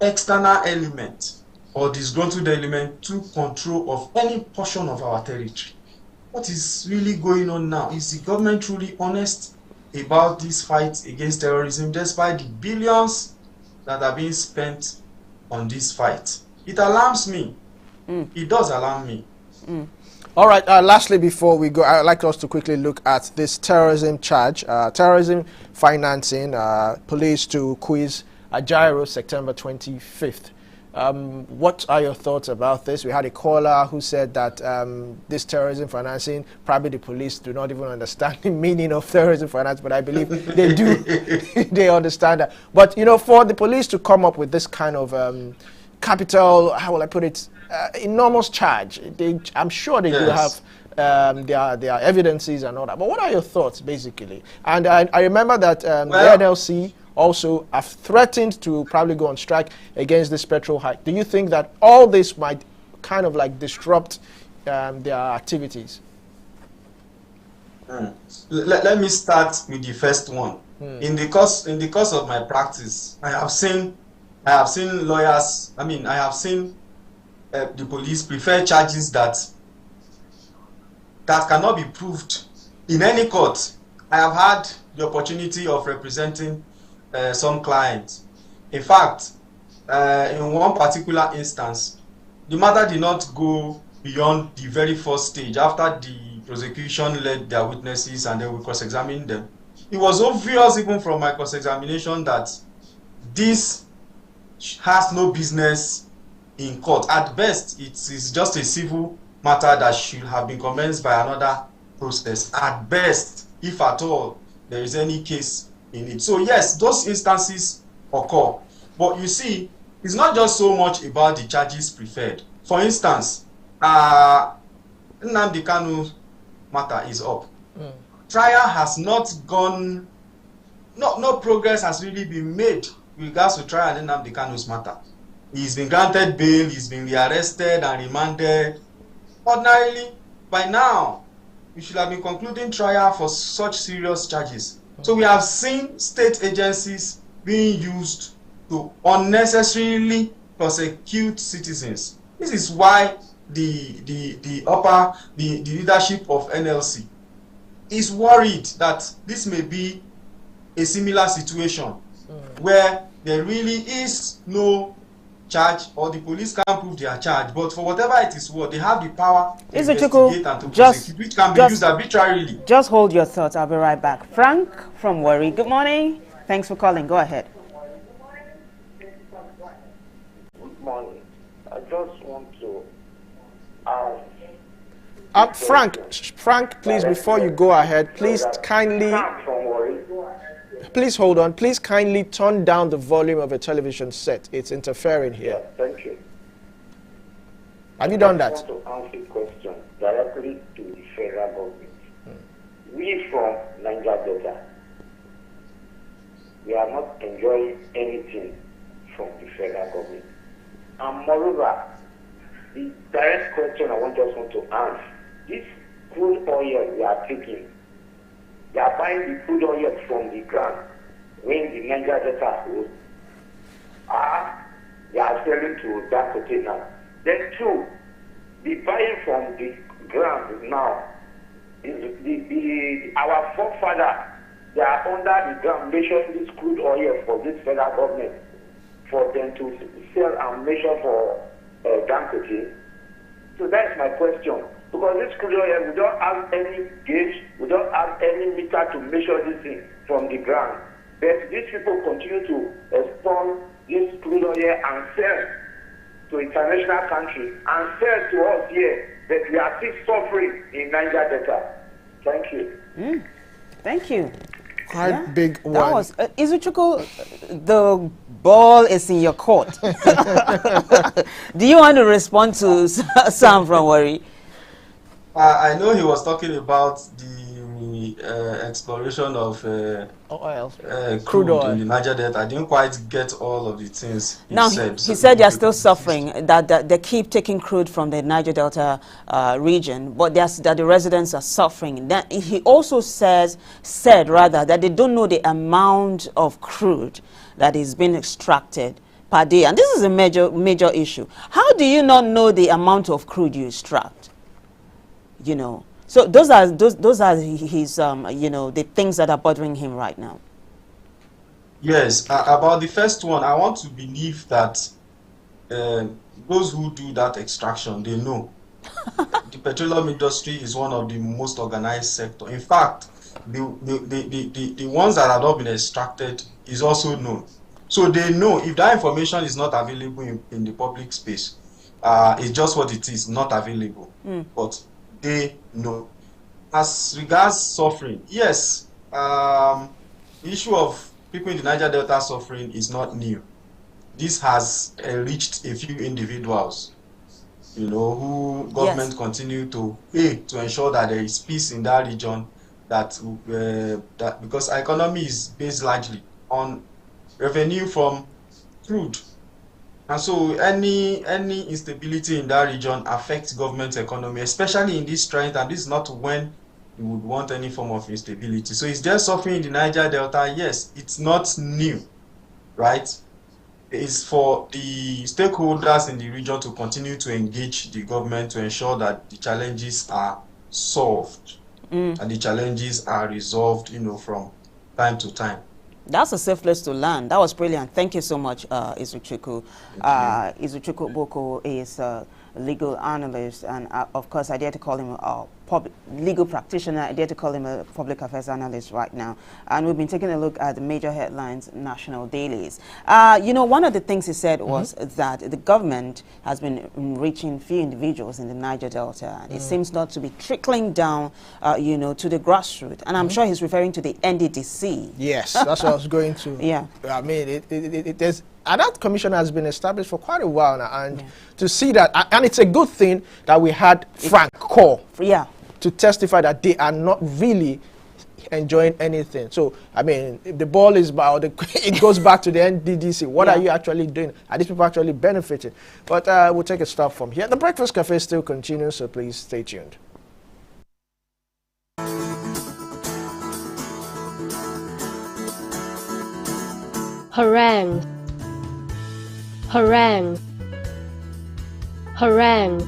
external element or disgruntled element took control of any portion of our territory. What is really going on now? Is the government truly honest about this fight against terrorism, despite the billions that are being spent on this fight? It alarms me. It does alarm me. All right, lastly, before we go, I'd like us to quickly look at this terrorism charge, terrorism financing, police to quiz Ajaero September 25th. What are your thoughts about this? We had a caller who said that this terrorism financing, probably the police do not even understand the meaning of terrorism finance, but I believe they do. They understand that. But, you know, for the police to come up with this kind of capital, how will I put it, enormous charge, I'm sure they do have their evidences and all that. But what are your thoughts, basically? And I remember that the NLC also have threatened to probably go on strike against this petrol hike. Do you think that all this might kind of like disrupt their activities? Let me start with the first one. In the course of my practice, I have seen lawyers. I have seen the police prefer charges that cannot be proved in any court. I have had the opportunity of representing some clients. In fact, in one particular instance, the matter did not go beyond the very first stage. After the prosecution led their witnesses and then we cross-examined them, it was obvious even from my cross-examination that this has no business in court. At best, it is just a civil matter that should have been commenced by another process. At best, if at all there is any case in it. So yes, those instances occur. But you see, it's not just so much about the charges preferred. For instance, Nnamdi Kanu matter is up. Trial has not gone, no progress has really been made with regards to trial in Nnamdi Kanu's matter. He's been granted bail, he's been rearrested and remanded. Ordinarily, by now, we should have been concluding trial for such serious charges. So we have seen state agencies being used to unnecessarily prosecute citizens. This is why the leadership of NLC is worried that this may be a similar situation where there really is no charge or the police can't prove their charge, but for whatever it is worth, they have the power to investigate and to prosecute, which can be used arbitrarily. Just hold your thoughts. I'll be right back. Frank from Warri, good morning. Thanks for calling. Go ahead. Good morning. I just want to Frank, please, before you go ahead, please kindly, please hold on. Please kindly turn down the volume of a television set. It's interfering here. Yeah, thank you. Have you done that? I want to answer a question directly to the federal government. We from Niger Delta, we are not enjoying anything from the federal government. And moreover, the direct question I just want to ask, this crude oil we are taking, they are buying the crude oil from the ground when the Niger Delta holds. They are selling to that container. Then two, the buying from the ground now is our forefathers, they are under the ground measuring this crude oil for this federal government for them to sell and measure for Dangote. So that's my question. Because this crude oil, we don't have any gauge, we don't have any meter to measure this thing from the ground. But these people continue to export this crude oil and sell to international countries and sell to us here, that we are still suffering in Niger Delta. Thank you. Thank you. Quite big one. That was Izuchukwu, the ball is in your court. Do you want to respond to Sam from Warri? I know he was talking about the exploration of crude oil in the Niger Delta. I didn't quite get all of the things he now, said. he said they're still suffering, that they keep taking crude from the Niger Delta region, but that the residents are suffering. That he also said that they don't know the amount of crude that is being extracted per day. And this is a major issue. How do you not know the amount of crude you extract? You know, so those are his the things that are bothering him right now. Yes, about the first one, I want to believe that those who do that extraction, they know. The petroleum industry is one of the most organized sector. In fact, the ones that have not been extracted is also known. So they know if that information is not available in the public space, it's just what it is, not available. But they know. As regards suffering, yes, the issue of people in the Niger Delta suffering is not new. This has reached a few individuals, you know, who government continue to pay to ensure that there is peace in that region. That because our economy is based largely on revenue from crude. And so any instability in that region affects government economy, especially in this trend, and this is not when you would want any form of instability. So is there suffering in the Niger Delta? Yes, it's not new, right? It's for the stakeholders in the region to continue to engage the government to ensure that the challenges are solved and the challenges are resolved, you know, from time to time. That's a safe place to land. That was brilliant. Thank you so much, Izuchukwu. Izuchukwu Boko is a legal analyst, and of course, I dare to call him a legal practitioner. I dare to call him a public affairs analyst right now. And we've been taking a look at the major headlines, national dailies. You know, one of the things he said was that the government has been reaching few individuals in the Niger Delta. And it seems not to be trickling down, you know, to the grassroots. And I'm sure he's referring to the NDDC. Yes, that's what I was going to. Yeah. I mean, it is. And that commission has been established for quite a while now, and to see that, and it's a good thing that we had Frank Core to testify that they are not really enjoying anything. So, I mean, if the ball is about, it goes back to the NDDC. What are you actually doing? Are these people actually benefiting? But we'll take a stop from here. The Breakfast Cafe still continues, so please stay tuned. Harangue. Harangue. Harangue.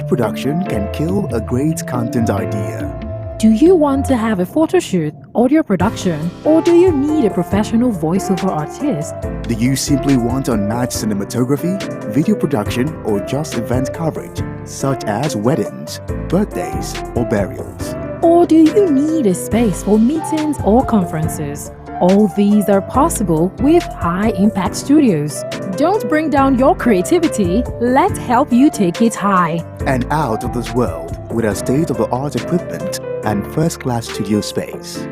production can kill a great content idea. Do you want to have a photo shoot, audio production, or do you need a professional voiceover artist? Do you simply want unmatched cinematography, video production, or just event coverage, such as weddings, birthdays, or burials? Or do you need a space for meetings or conferences? All these are possible with High Impact Studios. Don't bring down your creativity, let's help you take it high. And out of this world with our state-of-the-art equipment and first-class studio space.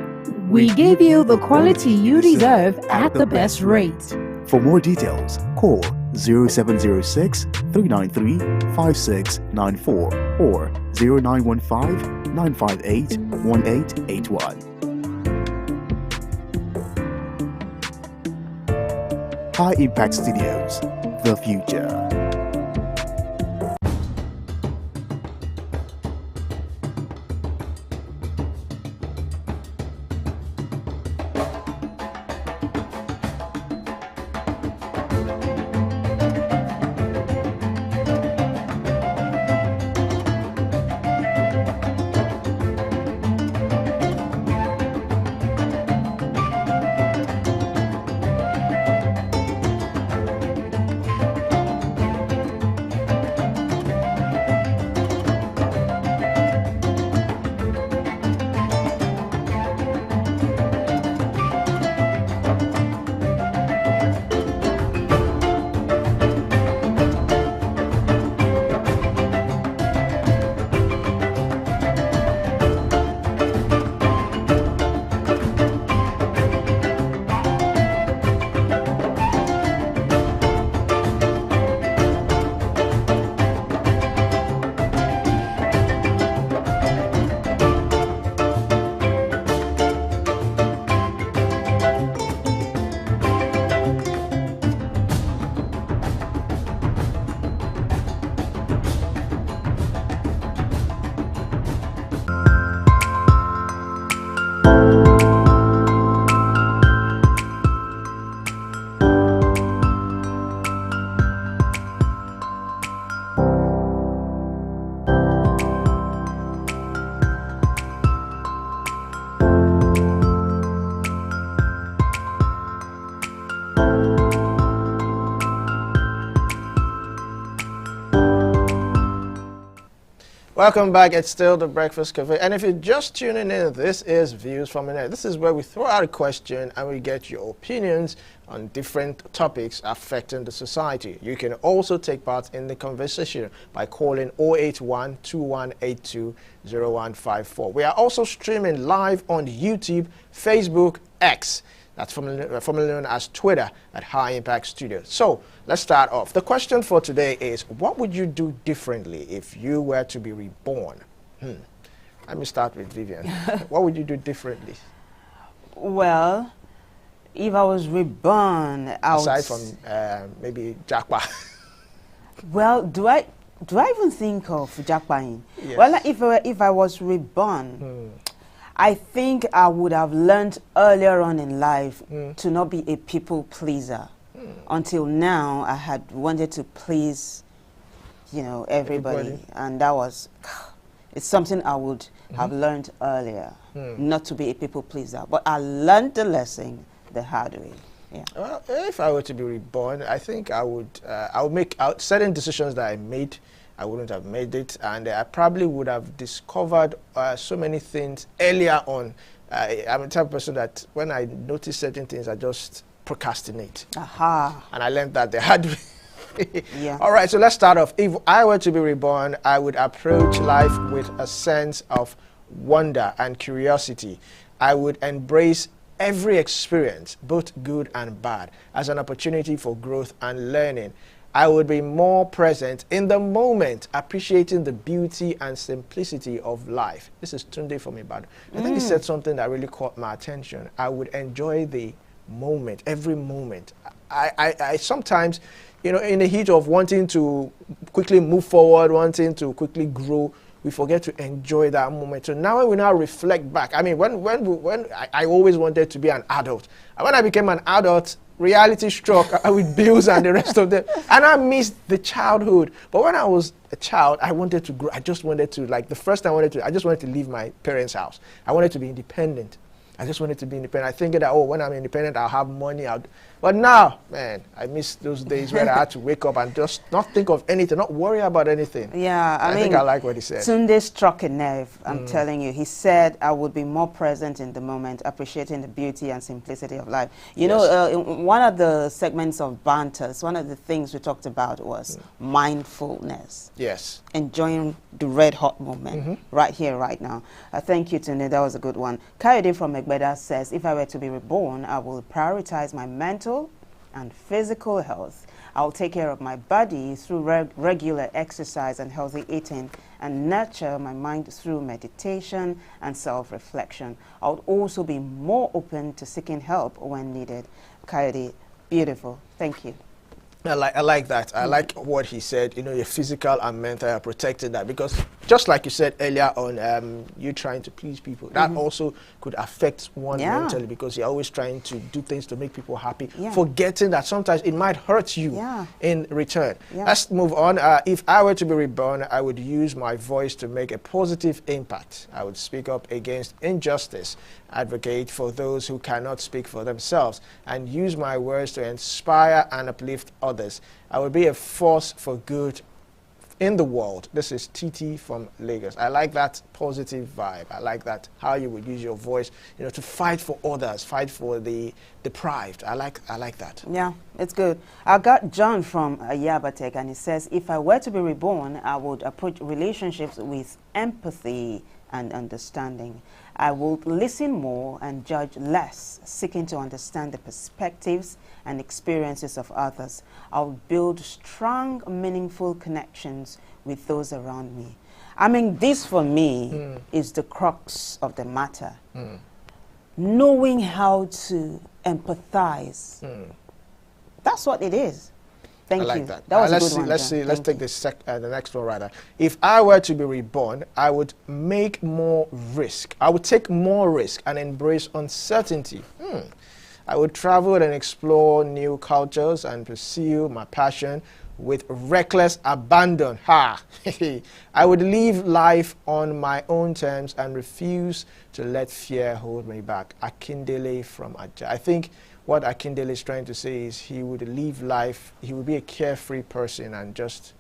We give you the quality you deserve at the best rate. For more details, call 0706 393 5694 or 0915 958 1881. High Impact Studios, the future. Welcome back. It's still the Breakfast Cafe. And if you're just tuning in, this is Views from the Net. This is where we throw out a question and we get your opinions on different topics affecting the society. You can also take part in the conversation by calling 081 2182 0154. We are also streaming live on YouTube, Facebook, X. That's formerly known as Twitter at High Impact Studios. So let's start off. The question for today is, what would you do differently if you were to be reborn? Let me start with Vivian. What would you do differently? Well, if I was reborn, aside from maybe Jackpot. Well, do I even think of Jackpot? Yes. Well, if I was reborn, I think I would have learned earlier on in life to not be a people pleaser. Until now, I had wanted to please, everybody. And that was, it's something I would have learned earlier, not to be a people pleaser. But I learned the lesson the hard way. Yeah. Well, if I were to be reborn, I think I would make certain decisions that I made. I wouldn't have made it, and I probably would have discovered so many things earlier on. I'm the type of person that when I notice certain things, I just procrastinate. Aha. And I learned that the hard way. Yeah. All right, so let's start off. If I were to be reborn, I would approach life with a sense of wonder and curiosity. I would embrace every experience, both good and bad, as an opportunity for growth and learning. I would be more present in the moment, appreciating the beauty and simplicity of life. This is Tunde from Ibadan. I think he said something that really caught my attention. I would enjoy the moment, every moment. I sometimes, in the heat of wanting to quickly move forward, wanting to quickly grow, we forget to enjoy that moment. So now when we now reflect back, I mean, when I always wanted to be an adult. And when I became an adult, reality struck with bills and the rest of them. And I missed the childhood. But when I was a child, I wanted to grow. I just wanted to, like, the first time I just wanted to leave my parents' house. I wanted to be independent. I just wanted to be independent. I think that, oh, when I'm independent, I'll have money. But now, man, I miss those days when I had to wake up and just not think of anything, not worry about anything. Yeah, I mean, think I like what he said. Tunde struck a nerve, I'm telling you. He said, I would be more present in the moment, appreciating the beauty and simplicity of life. You know, in one of the segments of Banters, one of the things we talked about was mindfulness. Yes. Enjoying the red hot moment right here, right now. Thank you, Tunde. That was a good one. Kayode from Egbeda says, if I were to be reborn, I will prioritize my mental and physical health. I'll take care of my body through regular exercise and healthy eating, and nurture my mind through meditation and self-reflection. I'll also be more open to seeking help when needed. Kayode, beautiful. Thank you. I like that. I like what he said. You know, your physical and mental are protecting that, because just like you said earlier on, you trying to please people, that also could affect one mentally, because you're always trying to do things to make people happy, forgetting that sometimes it might hurt you in return. Let's move on. If I were to be reborn, I would use my voice to make a positive impact. I would speak up against injustice, advocate for those who cannot speak for themselves, and use my words to inspire and uplift others. I would be a force for good in the world. This is TT from Lagos. I like that positive vibe. I like that, how you would use your voice, you know, to fight for others, fight for the deprived. I like that. Yeah, it's good. I got John from Yabatek, and he says, if I were to be reborn, I would approach relationships with empathy and understanding. I will listen more and judge less, seeking to understand the perspectives and experiences of others. I'll build strong, meaningful connections with those around me. I mean, this for me is the crux of the matter. Knowing how to empathize. That's what it is. Thank you. I like that. That was a let's good one. Let's take the next one rather. If I were to be reborn, I would make more risk. I would take more risk and embrace uncertainty. I would travel and explore new cultures and pursue my passion with reckless abandon. I would live life on my own terms and refuse to let fear hold me back. Akindele from Aja. I think what Akindele is trying to say is he would live life, he would be a carefree person and just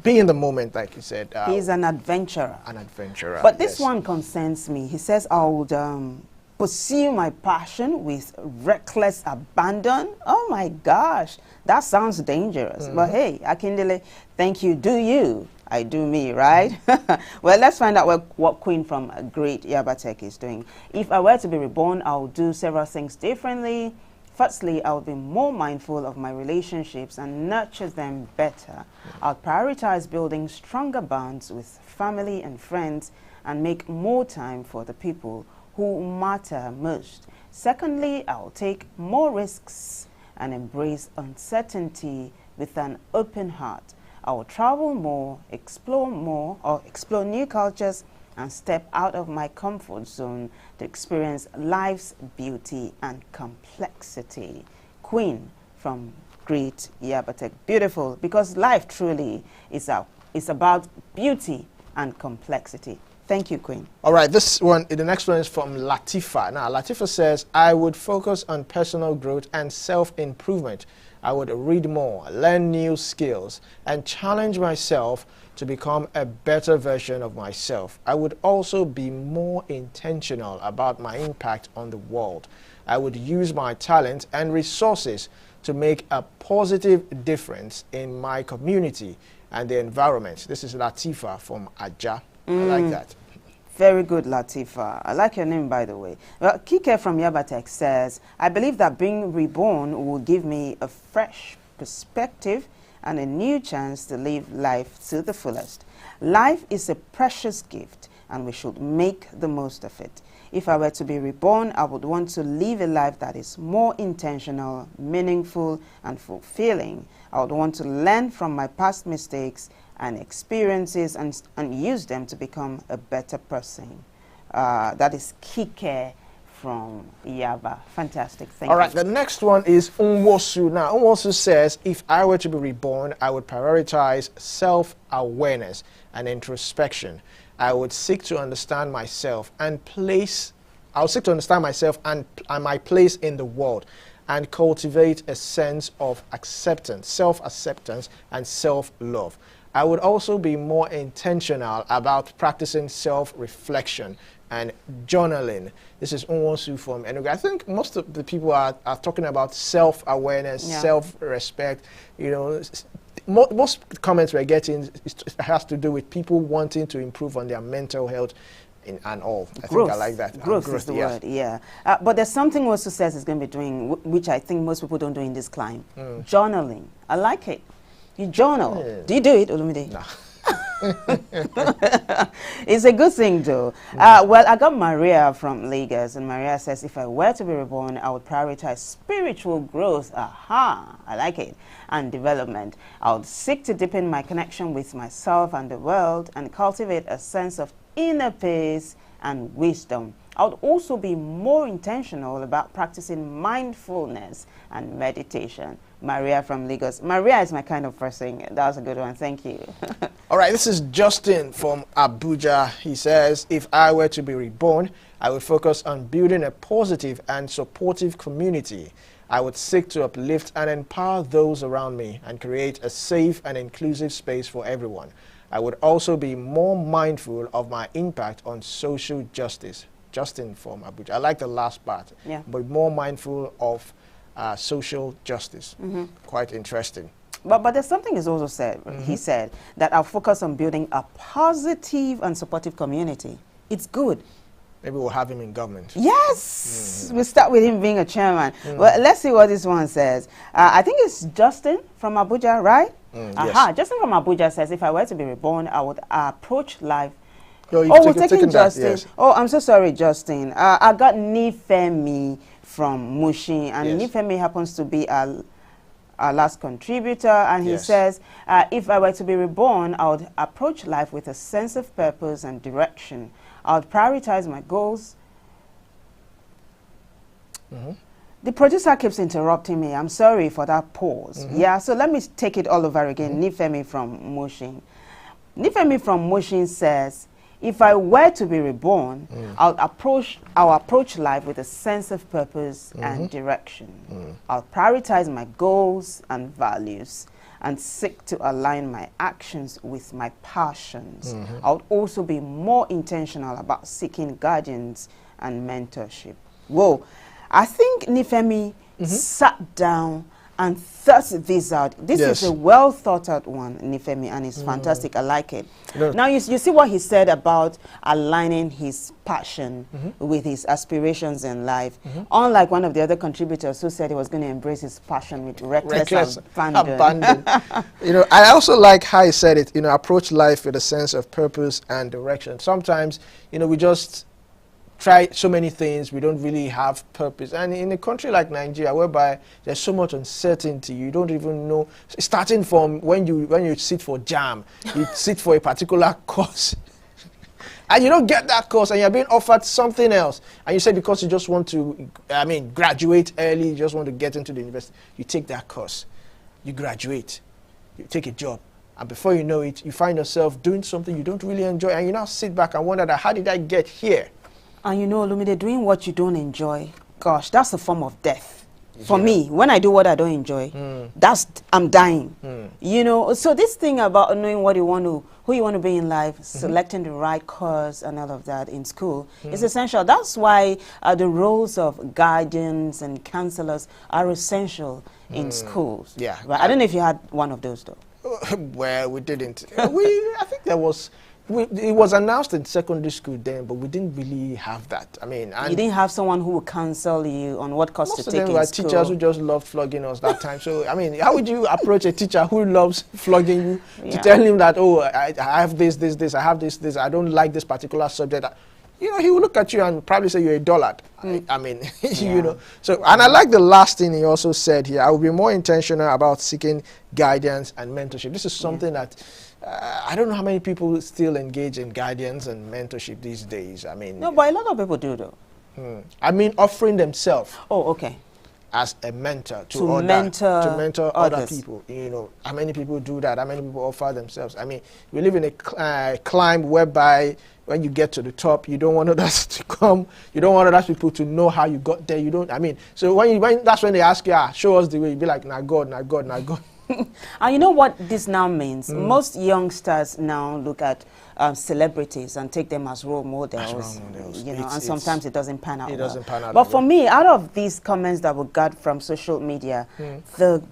be in the moment, like you said. He's an adventurer. An adventurer. But this one concerns me. He says, I would pursue my passion with reckless abandon. Oh my gosh, that sounds dangerous. But hey, Akindele, thank you. Do you? I do me, right? Well, let's find out what Queen from Great Yabatek is doing. If I were to be reborn, I would do several things differently. Firstly, I would be more mindful of my relationships and nurture them better. I'll prioritize building stronger bonds with family and friends and make more time for the people who matter most. Secondly, I'll take more risks and embrace uncertainty with an open heart. I will travel more, explore new cultures, and step out of my comfort zone to experience life's beauty and complexity. Queen from Great Yabatek. Beautiful, because life truly is about beauty and complexity. Thank you, Queen. All right, the next one is from Latifa. Now, Latifa says, I would focus on personal growth and self-improvement. I would read more, learn new skills, and challenge myself to become a better version of myself. I would also be more intentional about my impact on the world. I would use my talent and resources to make a positive difference in my community and the environment. This is Latifa from Aja. I like that. Very good, Latifa. I like your name, by the way. Well, Kike from Yabatek says, I believe that being reborn will give me a fresh perspective and a new chance to live life to the fullest. Life is a precious gift, and we should make the most of it. If I were to be reborn, I would want to live a life that is more intentional, meaningful, and fulfilling. I would want to learn from my past mistakes and experiences and use them to become a better person. That is Kike from Yaba. Fantastic. Thank All right, you. the next one is Unwosu. Now, Unwosu says, if I were to be reborn, I would prioritize self-awareness and introspection. I would seek to understand myself and my place in the world, and cultivate a sense of acceptance, self-acceptance, and self-love. I would also be more intentional about practicing self-reflection and journaling. This is Unwosu from Enugu. I think most of the people are talking about self-awareness, self-respect. You know, most comments we're getting has to do with people wanting to improve on their mental health and all. I think I like that. Growth is the word, yeah. But there's something Wosu says is going to be doing, which I think most people don't do in this climb. Journaling. I like it. You journal. Yeah. Do you do it, Olumide? No. It's a good thing, though. Well, I got Maria from Lagos, and Maria says, if I were to be reborn, I would prioritize spiritual growth. Aha, I like it. And development. I would seek to deepen my connection with myself and the world and cultivate a sense of inner peace and wisdom. I would also be more intentional about practicing mindfulness and meditation. Maria from Lagos. Maria is my kind of person. That was a good one. Thank you. All right, this is Justin from Abuja. He says, if I were to be reborn, I would focus on building a positive and supportive community. I would seek to uplift and empower those around me and create a safe and inclusive space for everyone. I would also be more mindful of my impact on social justice. Justin from Abuja. I like the last part, but more mindful of social justice. Quite interesting. But there's something he's also said. He said that I'll focus on building a positive and supportive community. It's good. Maybe we'll have him in government. Yes! We'll start with him being a chairman. Well, let's see what this one says. I think it's Justin from Abuja, right? Yes. Justin from Abuja says, if I were to be reborn, I would approach life. We're taking Justin. That, yes. Oh, I'm so sorry, Justin. I got Nifemi from Mushin, and Nifemi happens to be our last contributor, and he says, if I were to be reborn, I would approach life with a sense of purpose and direction. I would prioritize my goals. The producer keeps interrupting me. I'm sorry for that pause. Yeah, so let me take it all over again. Nifemi from Mushin. Nifemi from Mushin says, if I were to be reborn, I'll approach life with a sense of purpose and direction. I'll prioritize my goals and values and seek to align my actions with my passions. I would also be more intentional about seeking guidance and mentorship. Whoa, I think Nifemi sat down and thought this out. This is a well thought out one, Nifemi, and it's fantastic. I like it. Now you see what he said about aligning his passion with his aspirations in life. Unlike one of the other contributors who said he was going to embrace his passion with reckless abandon. You know, I also like how he said it. You know, approach life with a sense of purpose and direction. Sometimes, you know, we just try so many things, we don't really have purpose. And in a country like Nigeria, whereby there's so much uncertainty, you don't even know, starting from when you sit for JAM, you sit for a particular course, and you don't get that course, and you're being offered something else, and you say because you just want to, graduate early, you just want to get into the university, you take that course, you graduate, you take a job, and before you know it, you find yourself doing something you don't really enjoy, and you now sit back and wonder that, how did I get here? And you know, Olumide, doing what you don't enjoy, gosh, that's a form of death. For me, when I do what I don't enjoy, I'm dying. You know, so this thing about knowing what you want to, who you want to be in life, selecting the right course and all of that in school is essential. That's why the roles of guardians and counselors are essential in schools. Yeah. Right? I don't know if you had one of those though. Well, we didn't. I think there was. It was announced in secondary school then, but we didn't really have that. I mean, you didn't have someone who would counsel you on what course to take in school. Most of them were teachers who just loved flogging us that time. So, I mean, how would you approach a teacher who loves flogging you to tell him that, oh, I have this, I have this, I don't like this particular subject? You know, he will look at you and probably say you're a dullard. I mean, you know. So, and I like the last thing he also said here. I will be more intentional about seeking guidance and mentorship. This is something that I don't know how many people still engage in guidance and mentorship these days. I mean, no, but a lot of people do though. I mean, offering themselves Oh, okay. as a mentor to mentor other others. people. You know, how many people do that? How many people offer themselves? I mean, we live in a climb whereby when you get to the top, you don't want others to come. You don't want other people to know how you got there. You don't. I mean, so when that's when they ask you, show us the way. You be like, nah, God, nah, God, nah, God. And you know what this now means? Most youngsters now look at celebrities and take them as role models. You know, and sometimes it doesn't pan out. It doesn't pan out. But for me, out of these comments that we got from social media, the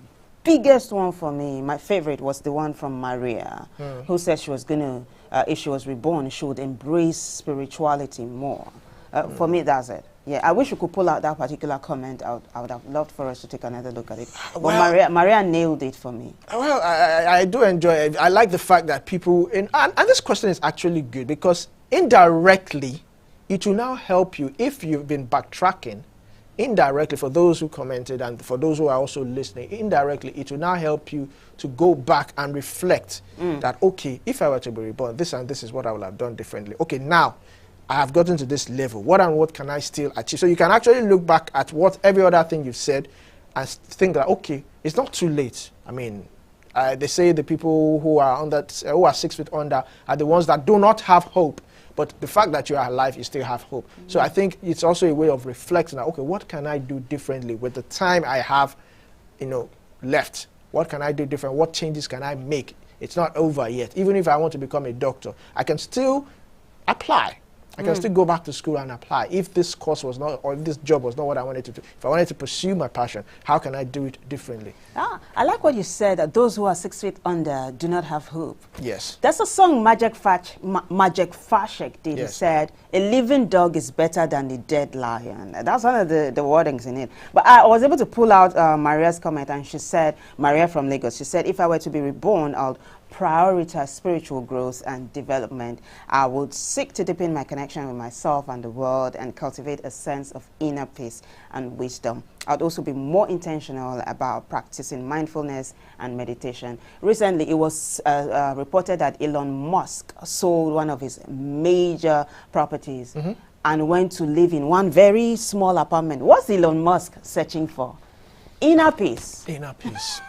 biggest one for me, my favorite, was the one from Maria, who said she was going to, if she was reborn, she would embrace spirituality more. For me, that's it. Yeah, I wish we could pull out that particular comment out. I would have loved for us to take another look at it. But Well, Maria nailed it for me. Well, I do enjoy it. I like the fact that people, and this question is actually good because indirectly, it will now help you if you've been backtracking. Indirectly, for those who commented and for those who are also listening, indirectly, it will now help you to go back and reflect that, okay, if I were to be reborn, this and this is what I would have done differently. Okay, now, I have gotten to this level. What and what can I still achieve? So you can actually look back at what every other thing you've said and think that, okay, it's not too late. I mean, they say the people who are who are 6 feet under are the ones that do not have hope. But the fact that you are alive, you still have hope. So I think it's also a way of reflecting that, okay, what can I do differently with the time I have, you know, left? What can I do different? What changes can I make? It's not over yet. Even if I want to become a doctor, I can still apply. I can still go back to school and apply. If this course was not, or if this job was not what I wanted to do, if I wanted to pursue my passion, how can I do it differently? I like what you said, that those who are 6 feet under do not have hope. Yes. That's a song Magic Fashek did. Yes. He said, a living dog is better than a dead lion. That's one of the wordings in it. But I was able to pull out Maria's comment, and she said, Maria from Lagos, she said, if I were to be reborn, I'll prioritize spiritual growth and development. I would seek to deepen my connection with myself and the world and cultivate a sense of inner peace and wisdom. I'd also be more intentional about practicing mindfulness and meditation. Recently, it was reported that Elon Musk sold one of his major properties and went to live in one very small apartment. What's Elon Musk searching for? Inner peace. Inner peace.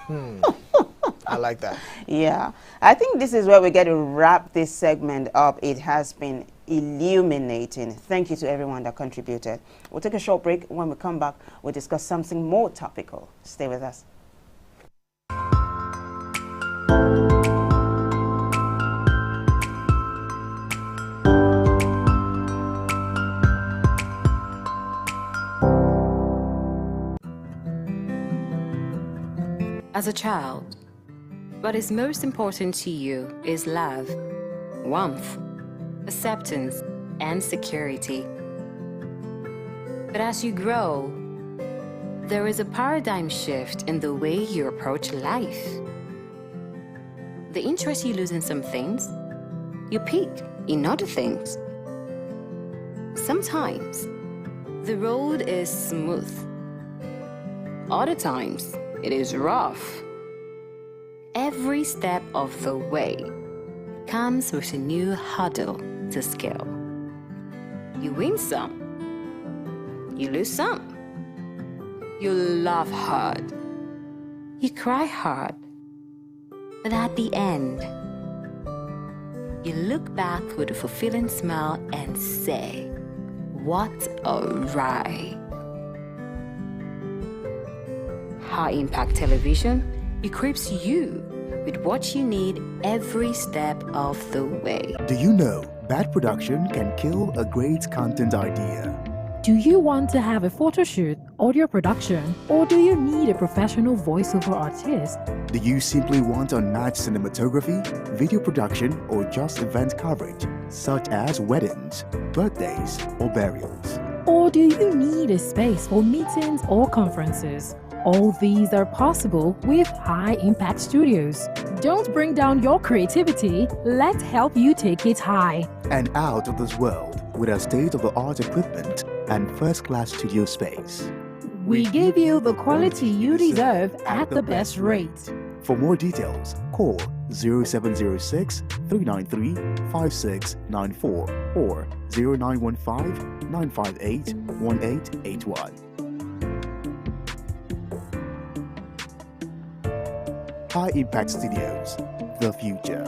I like that. Yeah. I think this is where we get to wrap this segment up. It has been illuminating. Thank you to everyone that contributed. We'll take a short break. When we come back, we'll discuss something more topical. Stay with us. As a child, what is most important to you is love, warmth, acceptance, and security. But as you grow, there is a paradigm shift in the way you approach life. The interest you lose in some things, you pick in other things. Sometimes, the road is smooth. Other times, it is rough. Every step of the way comes with a new hurdle to scale. You win some, you lose some. You laugh hard, you cry hard, but at the end, you look back with a fulfilling smile and say, what a ride. High Impact Television equips you with what you need every step of the way. Do you know bad production can kill a great content idea? Do you want to have a photo shoot, audio production, or do you need a professional voiceover artist? Do you simply want unmatched cinematography, video production, or just event coverage, such as weddings, birthdays, or burials? Or do you need a space for meetings or conferences? All these are possible with High Impact Studios. Don't bring down your creativity, let's help you take it high. And out of this world with our state-of-the-art equipment and first-class studio space. We give you the quality you deserve at the best rate. For more details, call 0706 393 5694 or 0915 958 1881. High Impact Studios, the future.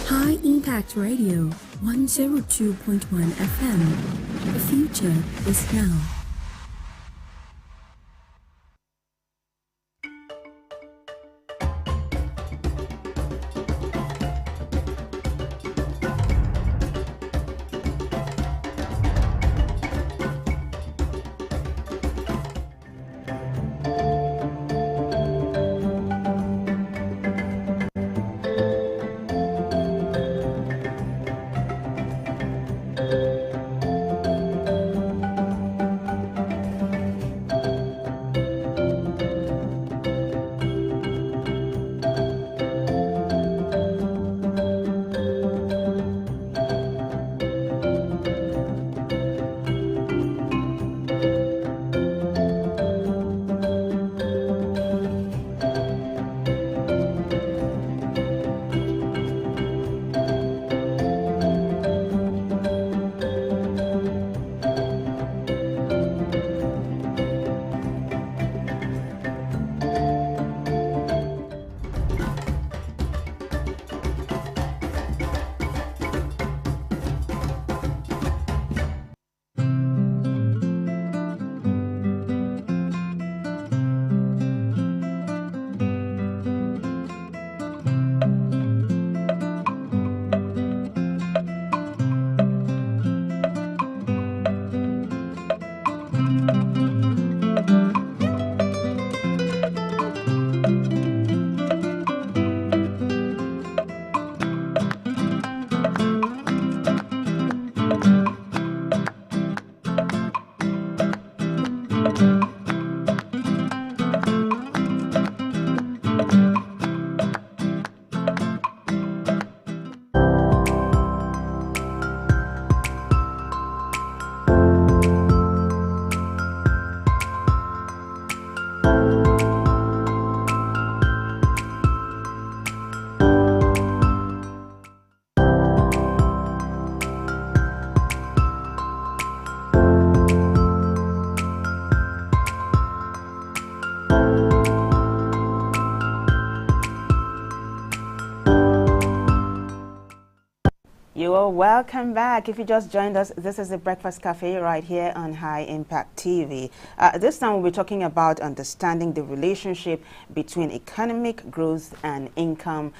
High Impact Radio 102.1 FM. The future is now. You are welcome back. If you just joined us, this is the Breakfast Cafe right here on High Impact TV. This time we'll be talking about understanding the relationship between economic growth and income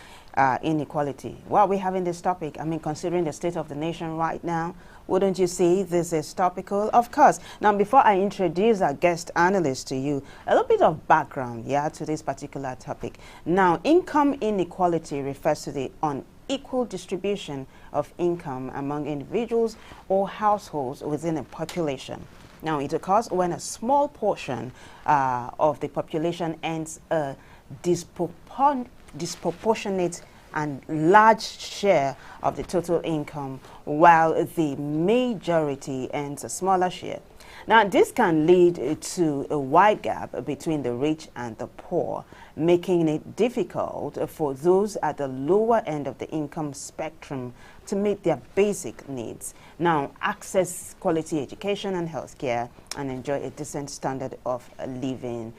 inequality. While we're having this topic, I mean, considering the state of the nation right now, wouldn't you say this is topical? Of course. Now, before I introduce our guest analyst to you, a little bit of background, to this particular topic. Now, income inequality refers to the unequal distribution of income among individuals or households within a population. Now, it occurs when a small portion of the population earns a disproportionate and large share of the total income, while the majority earns a smaller share. Now, this can lead to a wide gap between the rich and the poor, making it difficult for those at the lower end of the income spectrum to meet their basic needs. Now, access quality education and healthcare and enjoy a decent standard of living.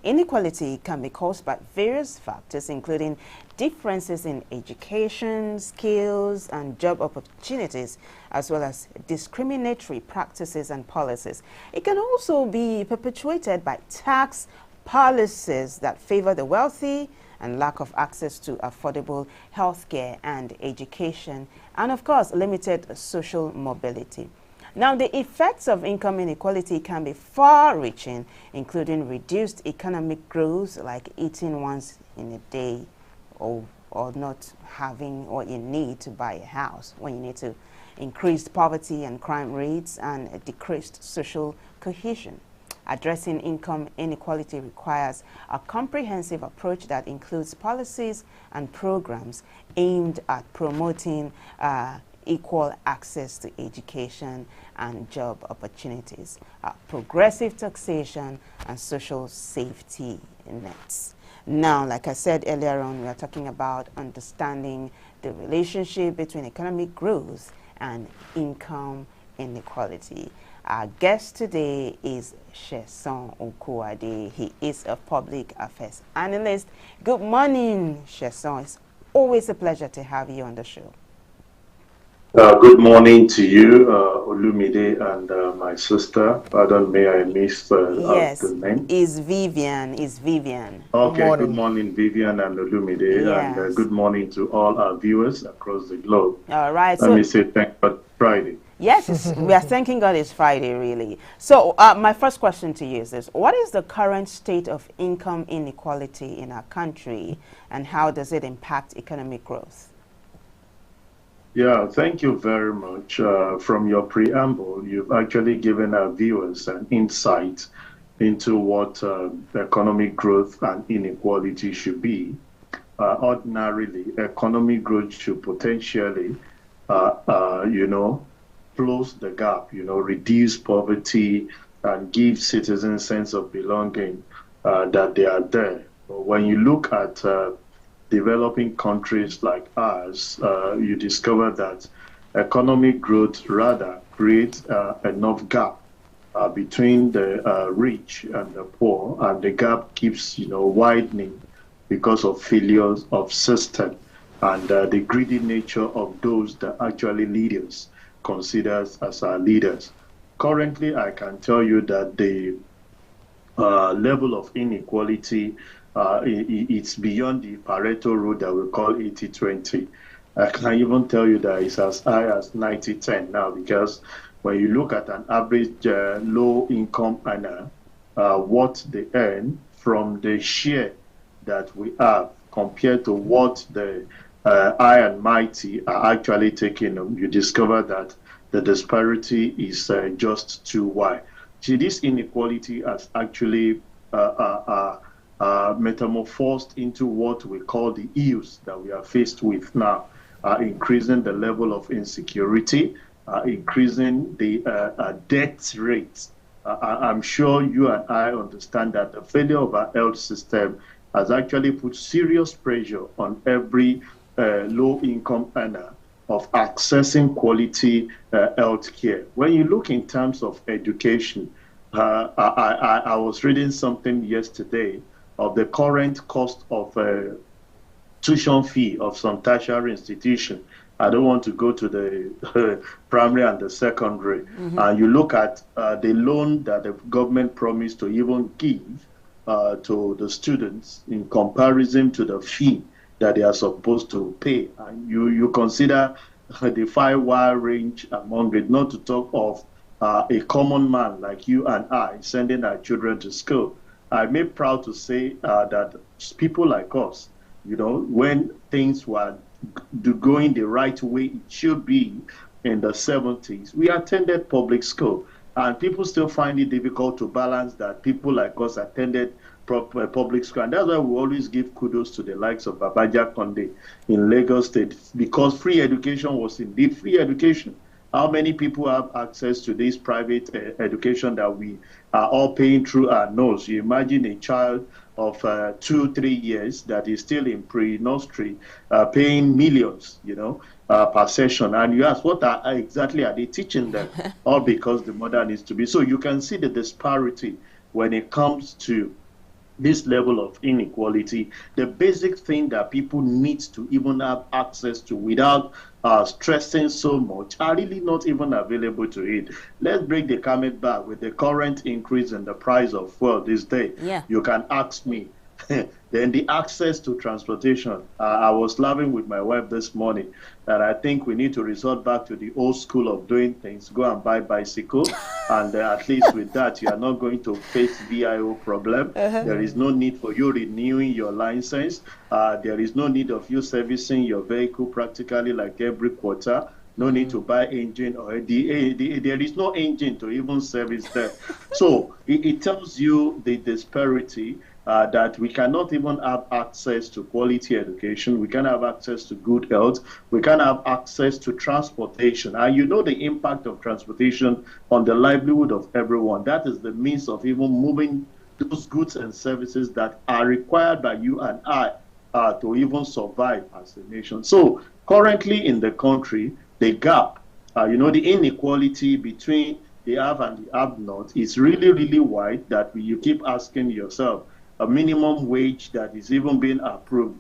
Inequality can be caused by various factors, including differences in education, skills, and job opportunities, as well as discriminatory practices and policies. It can also be perpetuated by tax policies that favor the wealthy and lack of access to affordable healthcare and education, and of course, limited social mobility. Now, the effects of income inequality can be far-reaching, including reduced economic growth, like eating once in a day, or not having or in need to buy a house when you need to, increased poverty and crime rates, and a decreased social cohesion. Addressing income inequality requires a comprehensive approach that includes policies and programs aimed at promoting equal access to education and job opportunities, progressive taxation, and social safety nets. Now, like I said earlier on, we are talking about understanding the relationship between economic growth and income inequality. Our guest today is Sheson Okuade. He is a public affairs analyst. Good morning, Sheson. It's always a pleasure to have you on the show. Good morning to you, Olumide, and my sister. Pardon me, I missed the name. Is Vivian. Okay, good morning, Vivian and Olumide, yes. And good morning to all our viewers across the globe. All right. Let me say thank God Friday. Yes, we are thanking God it's Friday, really. So my first question to you is this. What is the current state of income inequality in our country, and how does it impact economic growth? Yeah, thank you very much. From your preamble, you've actually given our viewers an insight into what economic growth and inequality should be. Ordinarily, economic growth should potentially, close the gap, reduce poverty and give citizens a sense of belonging that they are there. But when you look at developing countries like ours, you discover that economic growth rather creates enough gap between the rich and the poor, and the gap keeps widening because of failures of system and the greedy nature of those that actually leaders considers as our leaders. Currently, I can tell you that the level of inequality it's beyond the Pareto rule that we call 80-20. I can even tell you that it's as high as 90-10 now, because when you look at an average low-income earner, what they earn from the share that we have compared to what the high and mighty are actually taking, you discover that the disparity is just too wide. See, this inequality has actually metamorphosed into what we call the ills that we are faced with now, increasing the level of insecurity, increasing the death rates. I'm sure you and I understand that the failure of our health system has actually put serious pressure on every low-income earner of accessing quality health care. When you look in terms of education, I was reading something yesterday of the current cost of tuition fee of some tertiary institution. I don't want to go to the primary and the secondary. You look at the loan that the government promised to even give to the students in comparison to the fee that they are supposed to pay. And you consider the 5-wire range among it, not to talk of a common man like you and I sending our children to school. I'm made proud to say that people like us, when things were going the right way it should be in the 70s, we attended public school, and people still find it difficult to balance that people like us attended public school. And that's why we always give kudos to the likes of Babaja Konde in Lagos State, because free education was indeed free education. How many people have access to this private education that we are all paying through our nose? You imagine a child of 2-3 years that is still in pre-nursery, paying millions, per session. And you ask, what exactly are they teaching them? All because the mother needs to be. So you can see the disparity when it comes to this level of inequality. The basic thing that people need to even have access to without stressing so much are really not even available to it. Let's break the comment back with the current increase in the price of fuel this day. Yeah. You can ask me. Then the access to transportation. I was laughing with my wife this morning that I think we need to resort back to the old school of doing things. Go and buy bicycle, and at least with that, you are not going to face VIO problem. There is no need for you renewing your license. There is no need of you servicing your vehicle practically like every quarter. No need to buy engine, or there is no engine to even service that. So it tells you the disparity. That we cannot even have access to quality education, we can have access to good health, we can have access to transportation. And you know the impact of transportation on the livelihood of everyone. That is the means of even moving those goods and services that are required by you and I to even survive as a nation. So currently in the country, the gap, the inequality between the have and the have not is really, really wide that you keep asking yourself, a minimum wage that is even being approved,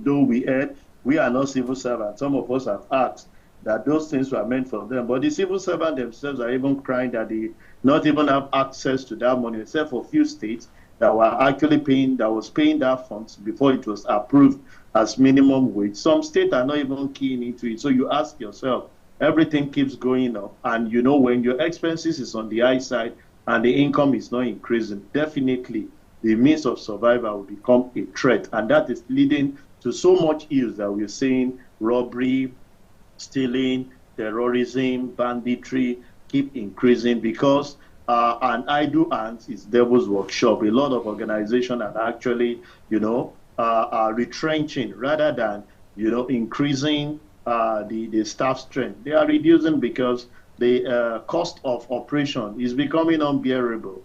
though we are not civil servants. Some of us have asked that those things were meant for them, but the civil servants themselves are even crying that they not even have access to that money, except for a few states that were actually paying that funds before it was approved as minimum wage. Some states are not even keying into it. So you ask yourself, everything keeps going up, and when your expenses is on the high side and the income is not increasing, definitely the means of survival will become a threat. And that is leading to so much ills that we're seeing: robbery, stealing, terrorism, banditry keep increasing because an idle hands is devil's workshop. A lot of organizations are actually, are retrenching rather than, increasing the staff strength. They are reducing because the cost of operation is becoming unbearable.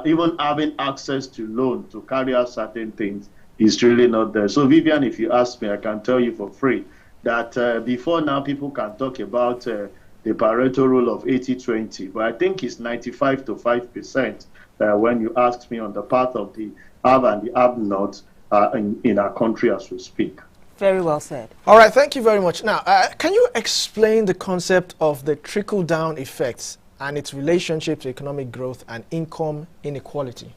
Even having access to loan to carry out certain things is really not there. So Vivian, if you ask me, I can tell you for free that before now people can talk about the Pareto rule of 80-20, but I think it's 95 to 5% when you ask me on the part of the have and the have not in our country as we speak. Very well said. All right, thank you very much. Now, can you explain the concept of the trickle-down effects and its relationship to economic growth and income inequality?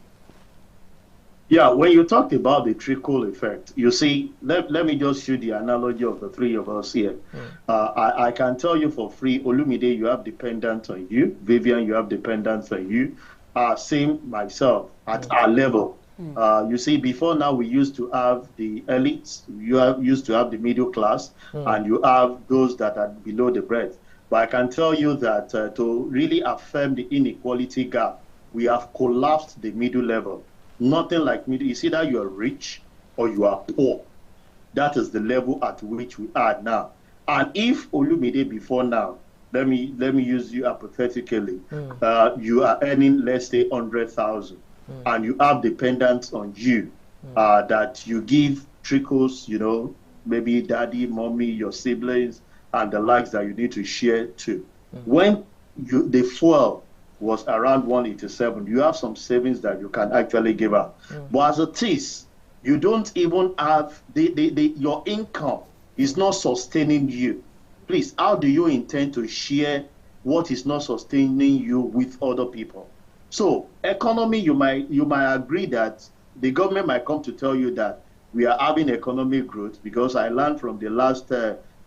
Yeah, when you talked about the trickle effect, you see, let me just show the analogy of the three of us here. I can tell you for free, Olumide, you have dependence on you. Vivian, you have dependence on you. Same myself at our level. You see, before now, we used to have the elites, used to have the middle class, and you have those that are below the breadth. But I can tell you that to really affirm the inequality gap, we have collapsed the middle level. Nothing like middle. It's either you are rich or you are poor. That is the level at which we are now. And if Olumide before now, let me use you hypothetically, you are earning, let's say, 100,000, and you have dependents on you that you give trickles, maybe daddy, mommy, your siblings, and the likes that you need to share too. When the fuel was around 187, you have some savings that you can actually give out. But as it is, you don't even have your income is not sustaining you. Please, how do you intend to share what is not sustaining you with other people? So economy, you might agree that the government might come to tell you that we are having economic growth, because I learned from the last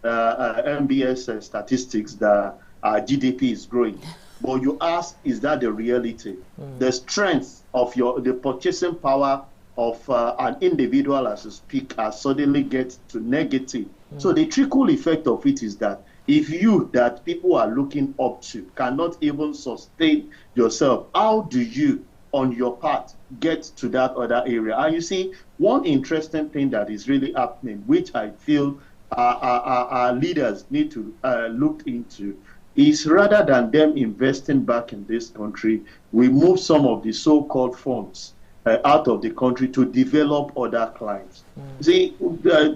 MBS statistics that our GDP is growing. But you ask, is that the reality? The strength of the purchasing power of an individual as you speak suddenly gets to negative. So the trickle effect of it is that if you that people are looking up to cannot even sustain yourself, how do you on your part get to that other area? And you see, one interesting thing that is really happening, which I feel our leaders need to look into, is rather than them investing back in this country, we move some of the so-called funds out of the country to develop other clients. See,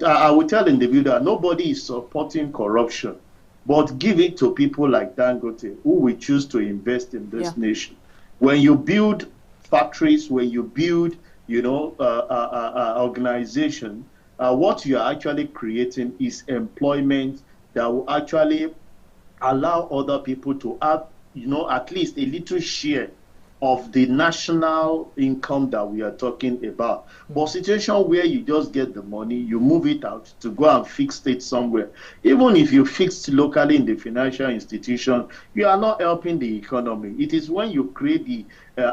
I will tell individuals, nobody is supporting corruption, but give it to people like Dangote, who will choose to invest in this nation. When you build factories, when you build, organization, what you are actually creating is employment that will actually allow other people to have, at least a little share of the national income that we are talking about. But situation where you just get the money, you move it out to go and fix it somewhere. Even if you fix locally in the financial institution, you are not helping the economy. It is when you create the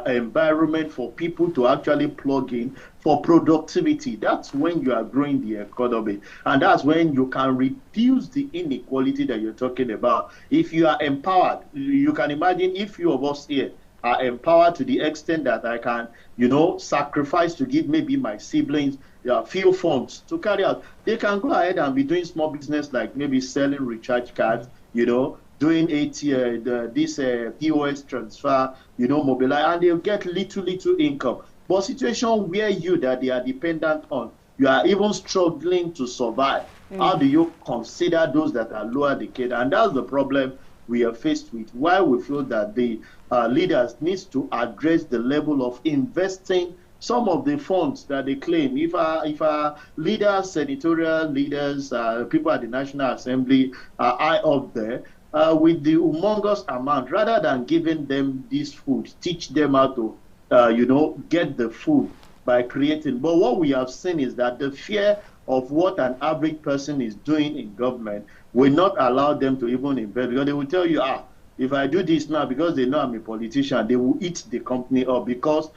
environment for people to actually plug in for productivity. That's when you are growing the economy. And that's when you can reduce the inequality that you're talking about. If you are empowered, you can imagine if few of us here are empowered to the extent that I can, sacrifice to give maybe my siblings few funds to carry out. They can go ahead and be doing small business like maybe selling recharge cards, doing this POS transfer, mobilize, and they'll get little income. But situation where that they are dependent on, you are even struggling to survive. How do you consider those that are lower decade? And that's the problem we are faced with. Why we feel that the leaders needs to address the level of investing some of the funds that they claim. If our leaders, senatorial leaders, people at the National Assembly are high up there, with the humongous amount, rather than giving them this food, teach them how to, get the food by creating. But what we have seen is that the fear of what an average person is doing in government will not allow them to even invest, because they will tell you, if I do this now, because they know I'm a politician, they will eat the company up, because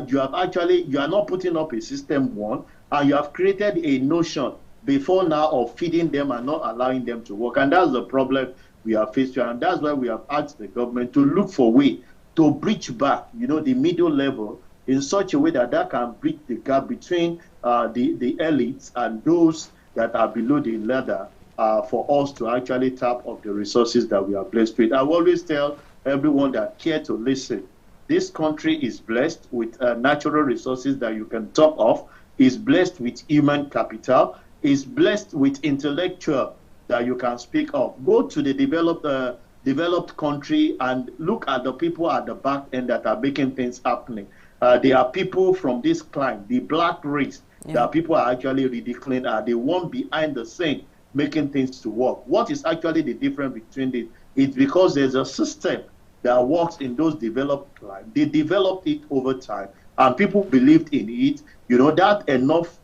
you are not putting up a system, one, and you have created a notion before now of feeding them and not allowing them to work. And that's the problem we are faced with. And that's why we have asked the government to look for a way to bridge back, the middle level in such a way that can bridge the gap between the elites and those that are below the ladder, for us to actually tap of the resources that we are blessed with. I always tell everyone that care to listen, this country is blessed with natural resources that you can talk of, is blessed with human capital, is blessed with intellectual that you can speak of. Go to the developed country and look at the people at the back end that are making things happening. There are people from this climb, the black race, that people are actually ridiculing, the one behind the scene making things to work. What is actually the difference between this? It's because there's a system that works in those developed climes. They developed it over time, and people believed in it. That enough,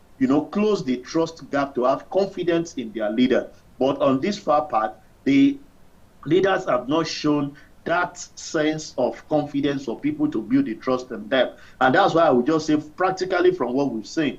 close the trust gap to have confidence in their leader. But on this far part, the leaders have not shown that sense of confidence for people to build the trust in them. And that's why I would just say, practically from what we've seen,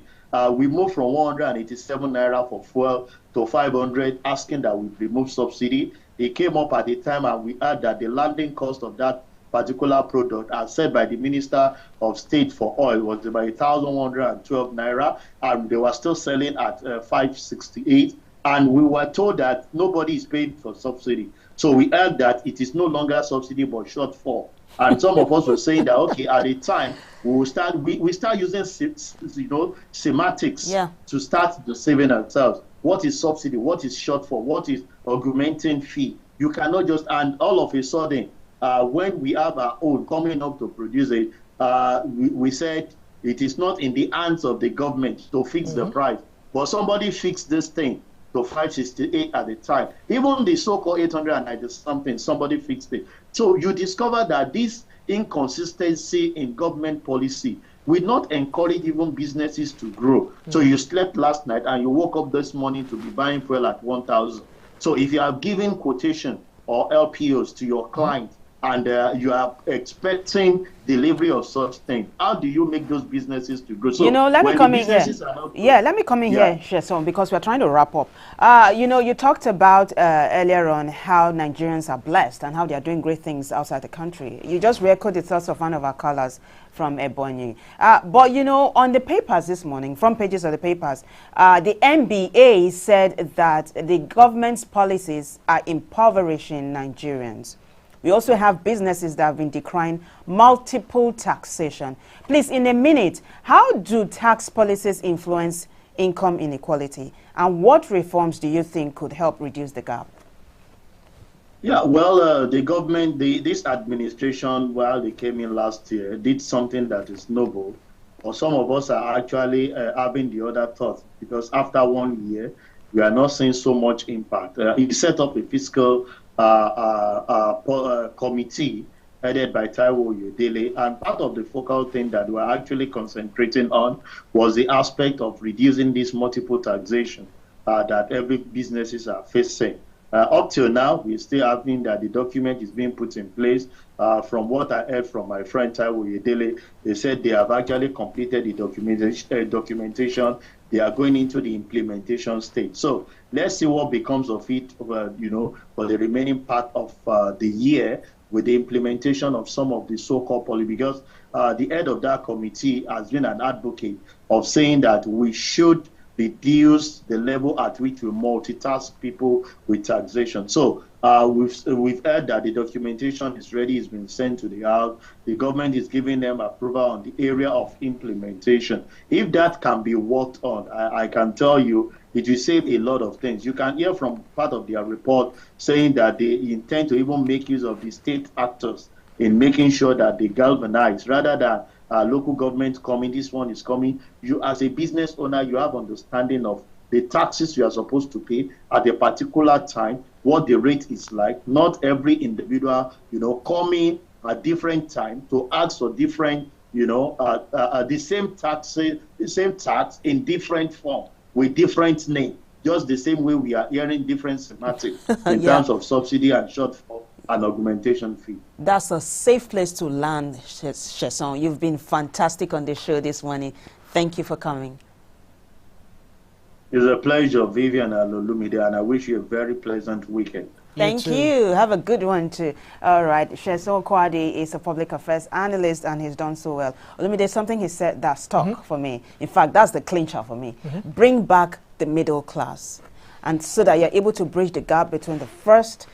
we moved from 187 naira for fuel to 500, asking that we remove subsidy. It came up at the time, and we heard that the landing cost of that particular product, as said by the Minister of State for Oil, was about 1,112 naira, and they were still selling at 568. And we were told that nobody is paying for subsidy. So we heard that it is no longer subsidy but shortfall. And some of us were saying that, okay, at the time, we start using semantics to start the saving ourselves. What is subsidy? What is shortfall? What is augmenting fee? You cannot just, and all of a sudden, when we have our own coming up to produce it, we said it is not in the hands of the government to fix the price, but somebody fixed this thing to 568 at the time. Even the so-called 890 something, somebody fixed it. So you discover that this inconsistency in government policy will not encourage even businesses to grow. So you slept last night and you woke up this morning to be buying fuel at 1,000. So if you are giving quotation or LPOs to your client, and you are expecting delivery of such things, how do you make those businesses to grow? So let me come in here. Let me come in here, Sheson, because we're trying to wrap up. You talked about earlier on how Nigerians are blessed and how they are doing great things outside the country. You just re-echoed the thoughts of one of our callers from Ebonyi. But, on the papers this morning, front pages of the papers, the NBA said that the government's policies are impoverishing Nigerians. We also have businesses that have been decrying multiple taxation. Please, in a minute, how do tax policies influence income inequality? And what reforms do you think could help reduce the gap? Yeah, well, the government, this administration, while they came in last year, did something that is noble. Or some of us are actually having the other thought, because after 1 year, we are not seeing so much impact. He set up a fiscal committee headed by Taiwo Oyedele, and part of the focal thing that we're actually concentrating on was the aspect of reducing this multiple taxation that every businesses are facing. Up till now, we're still having that the document is being put in place. From what I heard from my friend Taiwo Oyedele, they said they have actually completed the documentation. They are going into the implementation stage. So let's see what becomes of it, for the remaining part of the year with the implementation of some of the so-called policy. Because the head of that committee has been an advocate of saying that we should reduce the level at which we multitask people with taxation. So we've heard that the documentation is ready, it's been sent to the House. The government is giving them approval on the area of implementation. If that can be worked on, I can tell you it will save a lot of things. You can hear from part of their report saying that they intend to even make use of the state actors in making sure that they galvanize rather than local government coming. This one is coming. You, as a business owner, you have understanding of the taxes you are supposed to pay at a particular time, what the rate is like. Not every individual, coming at different time to ask for different, the same tax in different form with different name. Just the same way we are hearing different semantics in terms of subsidy and shortfall and augmentation fee. That's a safe place to land, Sheson. You've been fantastic on the show this morning. Thank you for coming. It's a pleasure, Vivian Olumide, and I wish you a very pleasant weekend. Thank you. Have a good one too. All right. Sheson Kwade is a public affairs analyst and he's done so well. Olumide, something he said that stuck for me. In fact, that's the clincher for me. Bring back the middle class, and so that you're able to bridge the gap between the first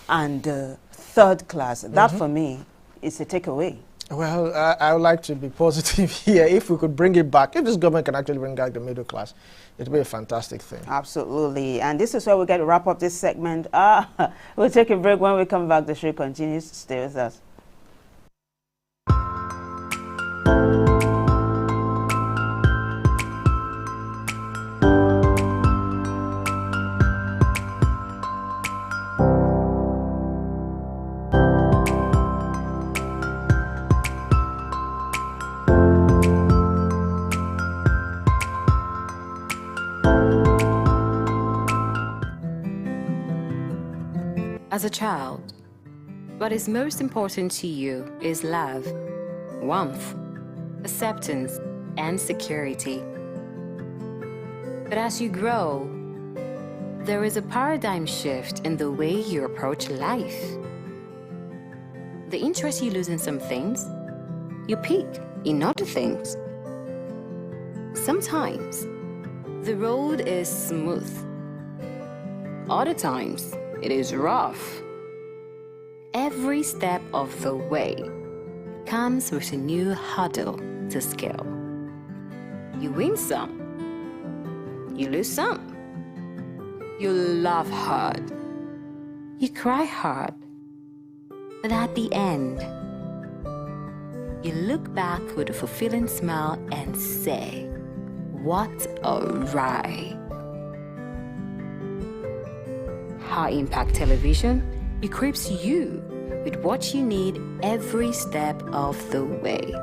and third class. That for me is a takeaway. Well, I would like to be positive here. If we could bring it back, if this government can actually bring back the middle class, it would be a fantastic thing. Absolutely. And this is where we get to wrap up this segment. We'll take a break. When we come back, the show continues. Stay with us. As a child, what is most important to you is love, warmth, acceptance, and security. But as you grow, there is a paradigm shift in the way you approach life. The interest you lose in some things, you pick in other things. Sometimes, the road is smooth. Other times, it is rough. Every step of the way comes with a new hurdle to scale. You win some, you lose some. You laugh hard, you cry hard, but at the end, you look back with a fulfilling smile and say, "What a ride." High Impact Television equips you with what you need every step of the way.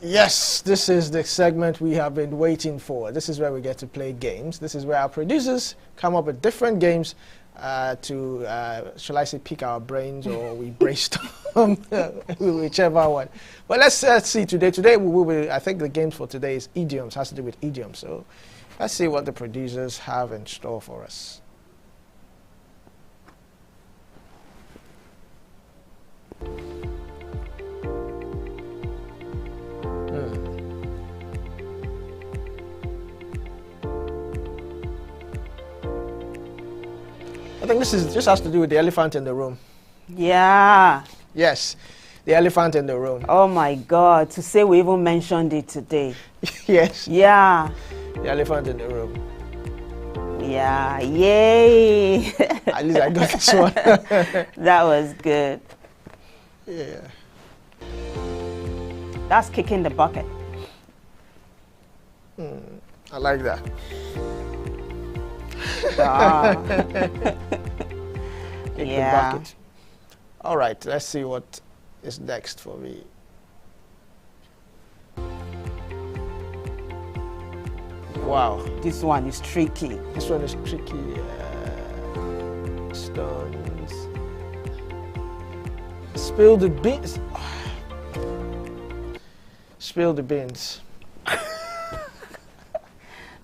Yes, this is the segment we have been waiting for. This is where we get to play games. This is where our producers come up with different games to, shall I say, pick our brains, or we brainstorm, whichever one. But let's see today. Today, I think the games for today is idioms, has to do with idioms. So Let's see what the producers have in store for us. I think this has to do with the elephant in the room. Yeah. Yes, the elephant in the room. Oh my God, to say we even mentioned it today. Yes. Yeah. The elephant in the room. Yeah, yay. At least I got this one. That was good. Yeah. That's kicking the bucket. I like that. Kick the bucket. All right, let's see what is next for me. Wow. This one is tricky. This one is tricky. Stones. Spill the beans. Spill the beans.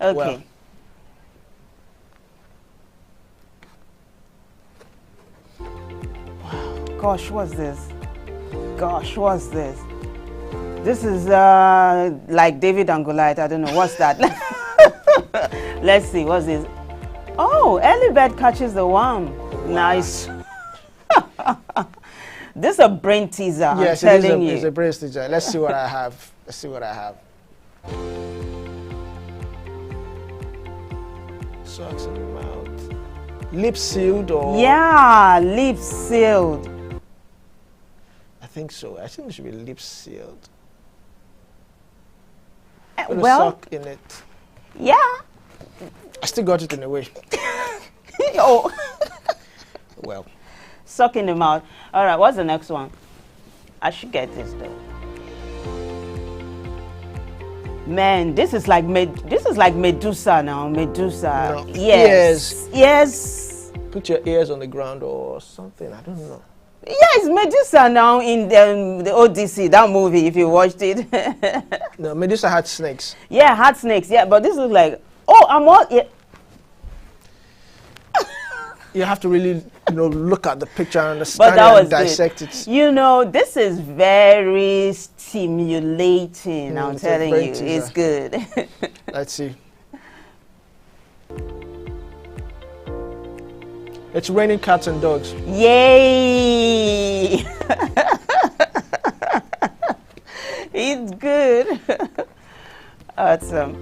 Okay. Well, gosh, what's this? Gosh, what's this? This is like David and Goliath. I don't know. What's that? Let's see. What's this? Oh, early bird catches the worm. Wow. Nice. This is a brain teaser. Yes, I'm telling you. It's a brain teaser. Let's see what I have. Let's see what I have. Socks in the mouth. Lips sealed or? Yeah, lips sealed. I think so. I think it should be lips sealed. Well, sock in it. Yeah. I still got it in a way. Oh. Well. Sock in the mouth. All right, what's the next one? I should get this though. Man, this is like Medusa now. Medusa. No. Yes. Yes. Put your ears on the ground or something. I don't know. Yes, Medusa now in the Odyssey, that movie, if you watched it. No, Medusa had snakes. Yeah, had snakes. Yeah, but this looks like, oh, I'm all, yeah. You have to really, look at the picture and understand and dissect it. This is very stimulating. I'm telling you, it's good. Let's see. It's raining cats and dogs. Yay! It's good. Awesome.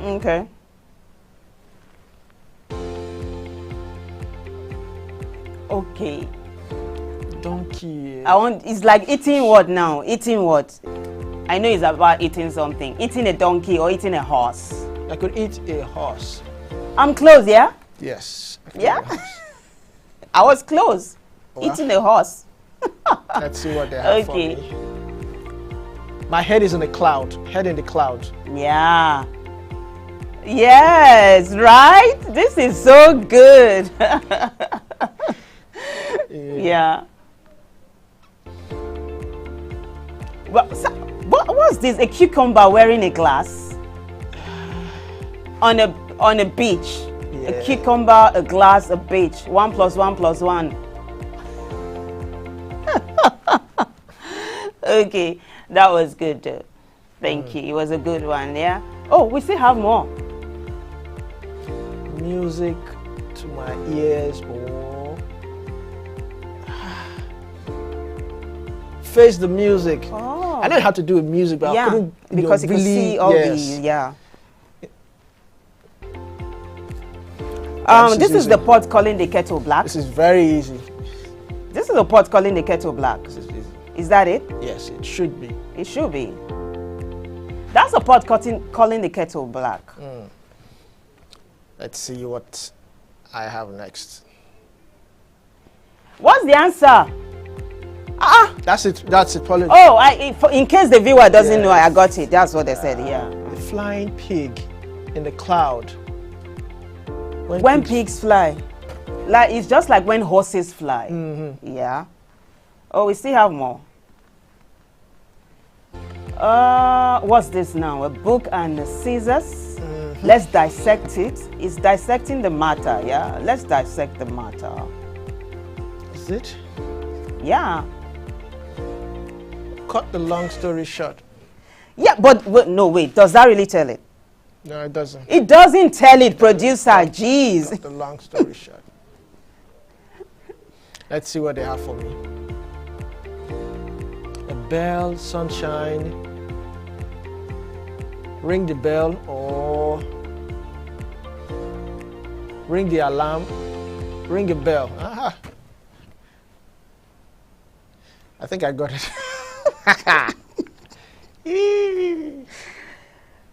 Okay. Okay. Donkey. It's like eating what now? Eating what? I know it's about eating something. Eating a donkey or eating a horse. I could eat a horse. I'm close, yeah? Yes. Yeah? I was close. Well, eating a horse. Let's see what they have for me. My head is in the cloud. Head in the cloud. Yeah. Yes, right? This is so good. Yeah. What's this? A cucumber wearing a glass? On a beach. Yeah. A cucumber, a glass, a beach. 1 + 1 + 1. Okay, that was good though. Thank you. It was a good one, yeah? Oh, we still have more. Music to my ears or face the music. Oh. I didn't have to do with music, but I couldn't because you really, could see all this is the pot calling the kettle black. This is very easy. This is the pot calling the kettle black. This is easy. Is that it? Yes, it should be. It should be. That's a pot calling the kettle black. Let's see what I have next. What's the answer? That's it. That's it. Oh, in case the viewer doesn't know, I got it. That's what they said. Yeah. The flying pig in the cloud. When pigs fly, like it's just like when horses fly. Yeah. Oh, we still have more. What's this now? A book and scissors? Let's dissect it. It's dissecting the matter, yeah? Let's dissect the matter. Is it? Yeah. Cut the long story short. Yeah, but no, wait. Does that really tell it? No, it doesn't. It doesn't tell it, producer. Jeez. Cut the long story short. Let's see what they have for me. A bell, sunshine. Ring the bell or ring the alarm. Ring a bell. Aha. I think I got it.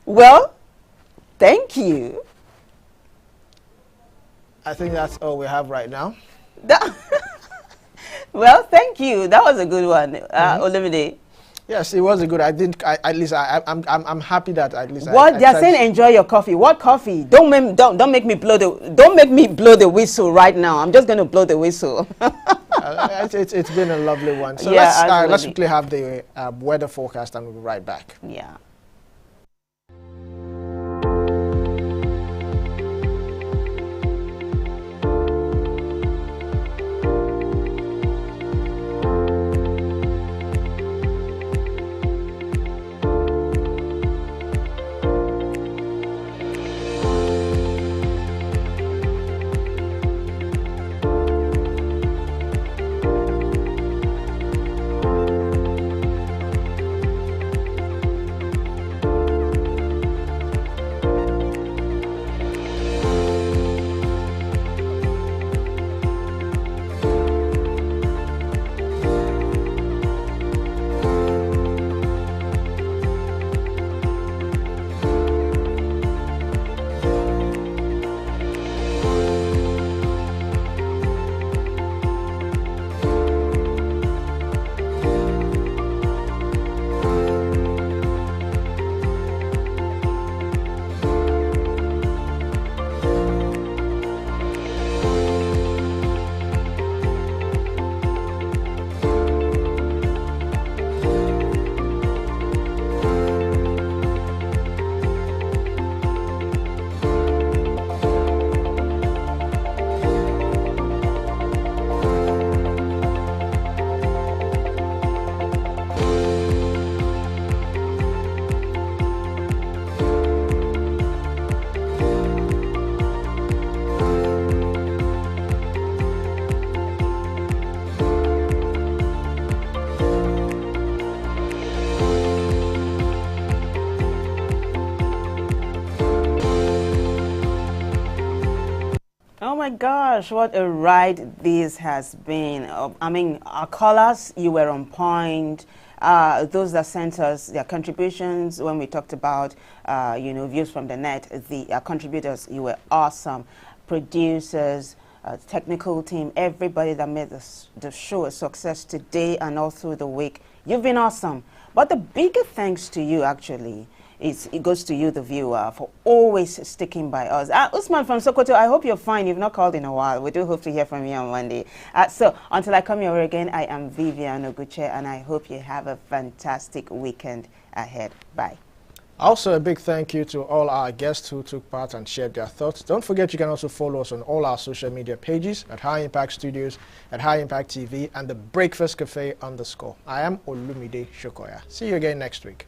Well, thank you. I think that's all we have right now. Well, thank you. That was a good one, Olumide. Yes, it was a good. I'm happy that at least. What they're saying, enjoy your coffee. What coffee? Don't make me blow the whistle right now. I'm just going to blow the whistle. It's been a lovely one. So yeah, let's quickly have the weather forecast and we'll be right back. Yeah. Oh my gosh, what a ride this has been. I mean, our callers, you were on point. Those that sent us their contributions when we talked about, views from the net, the contributors, you were awesome. Producers, technical team, everybody that made the show a success today and all through the week. You've been awesome. But the bigger thanks to you, actually, it goes to you, the viewer, for always sticking by us. Usman from Sokoto, I hope you're fine. You've not called in a while. We do hope to hear from you on Monday. So until I come your way again, I am Vivian Oguche, and I hope you have a fantastic weekend ahead. Bye. Also, a big thank you to all our guests who took part and shared their thoughts. Don't forget you can also follow us on all our social media pages at High Impact Studios, at High Impact TV, and the Breakfast Cafe _. I am Olumide Shokoya. See you again next week.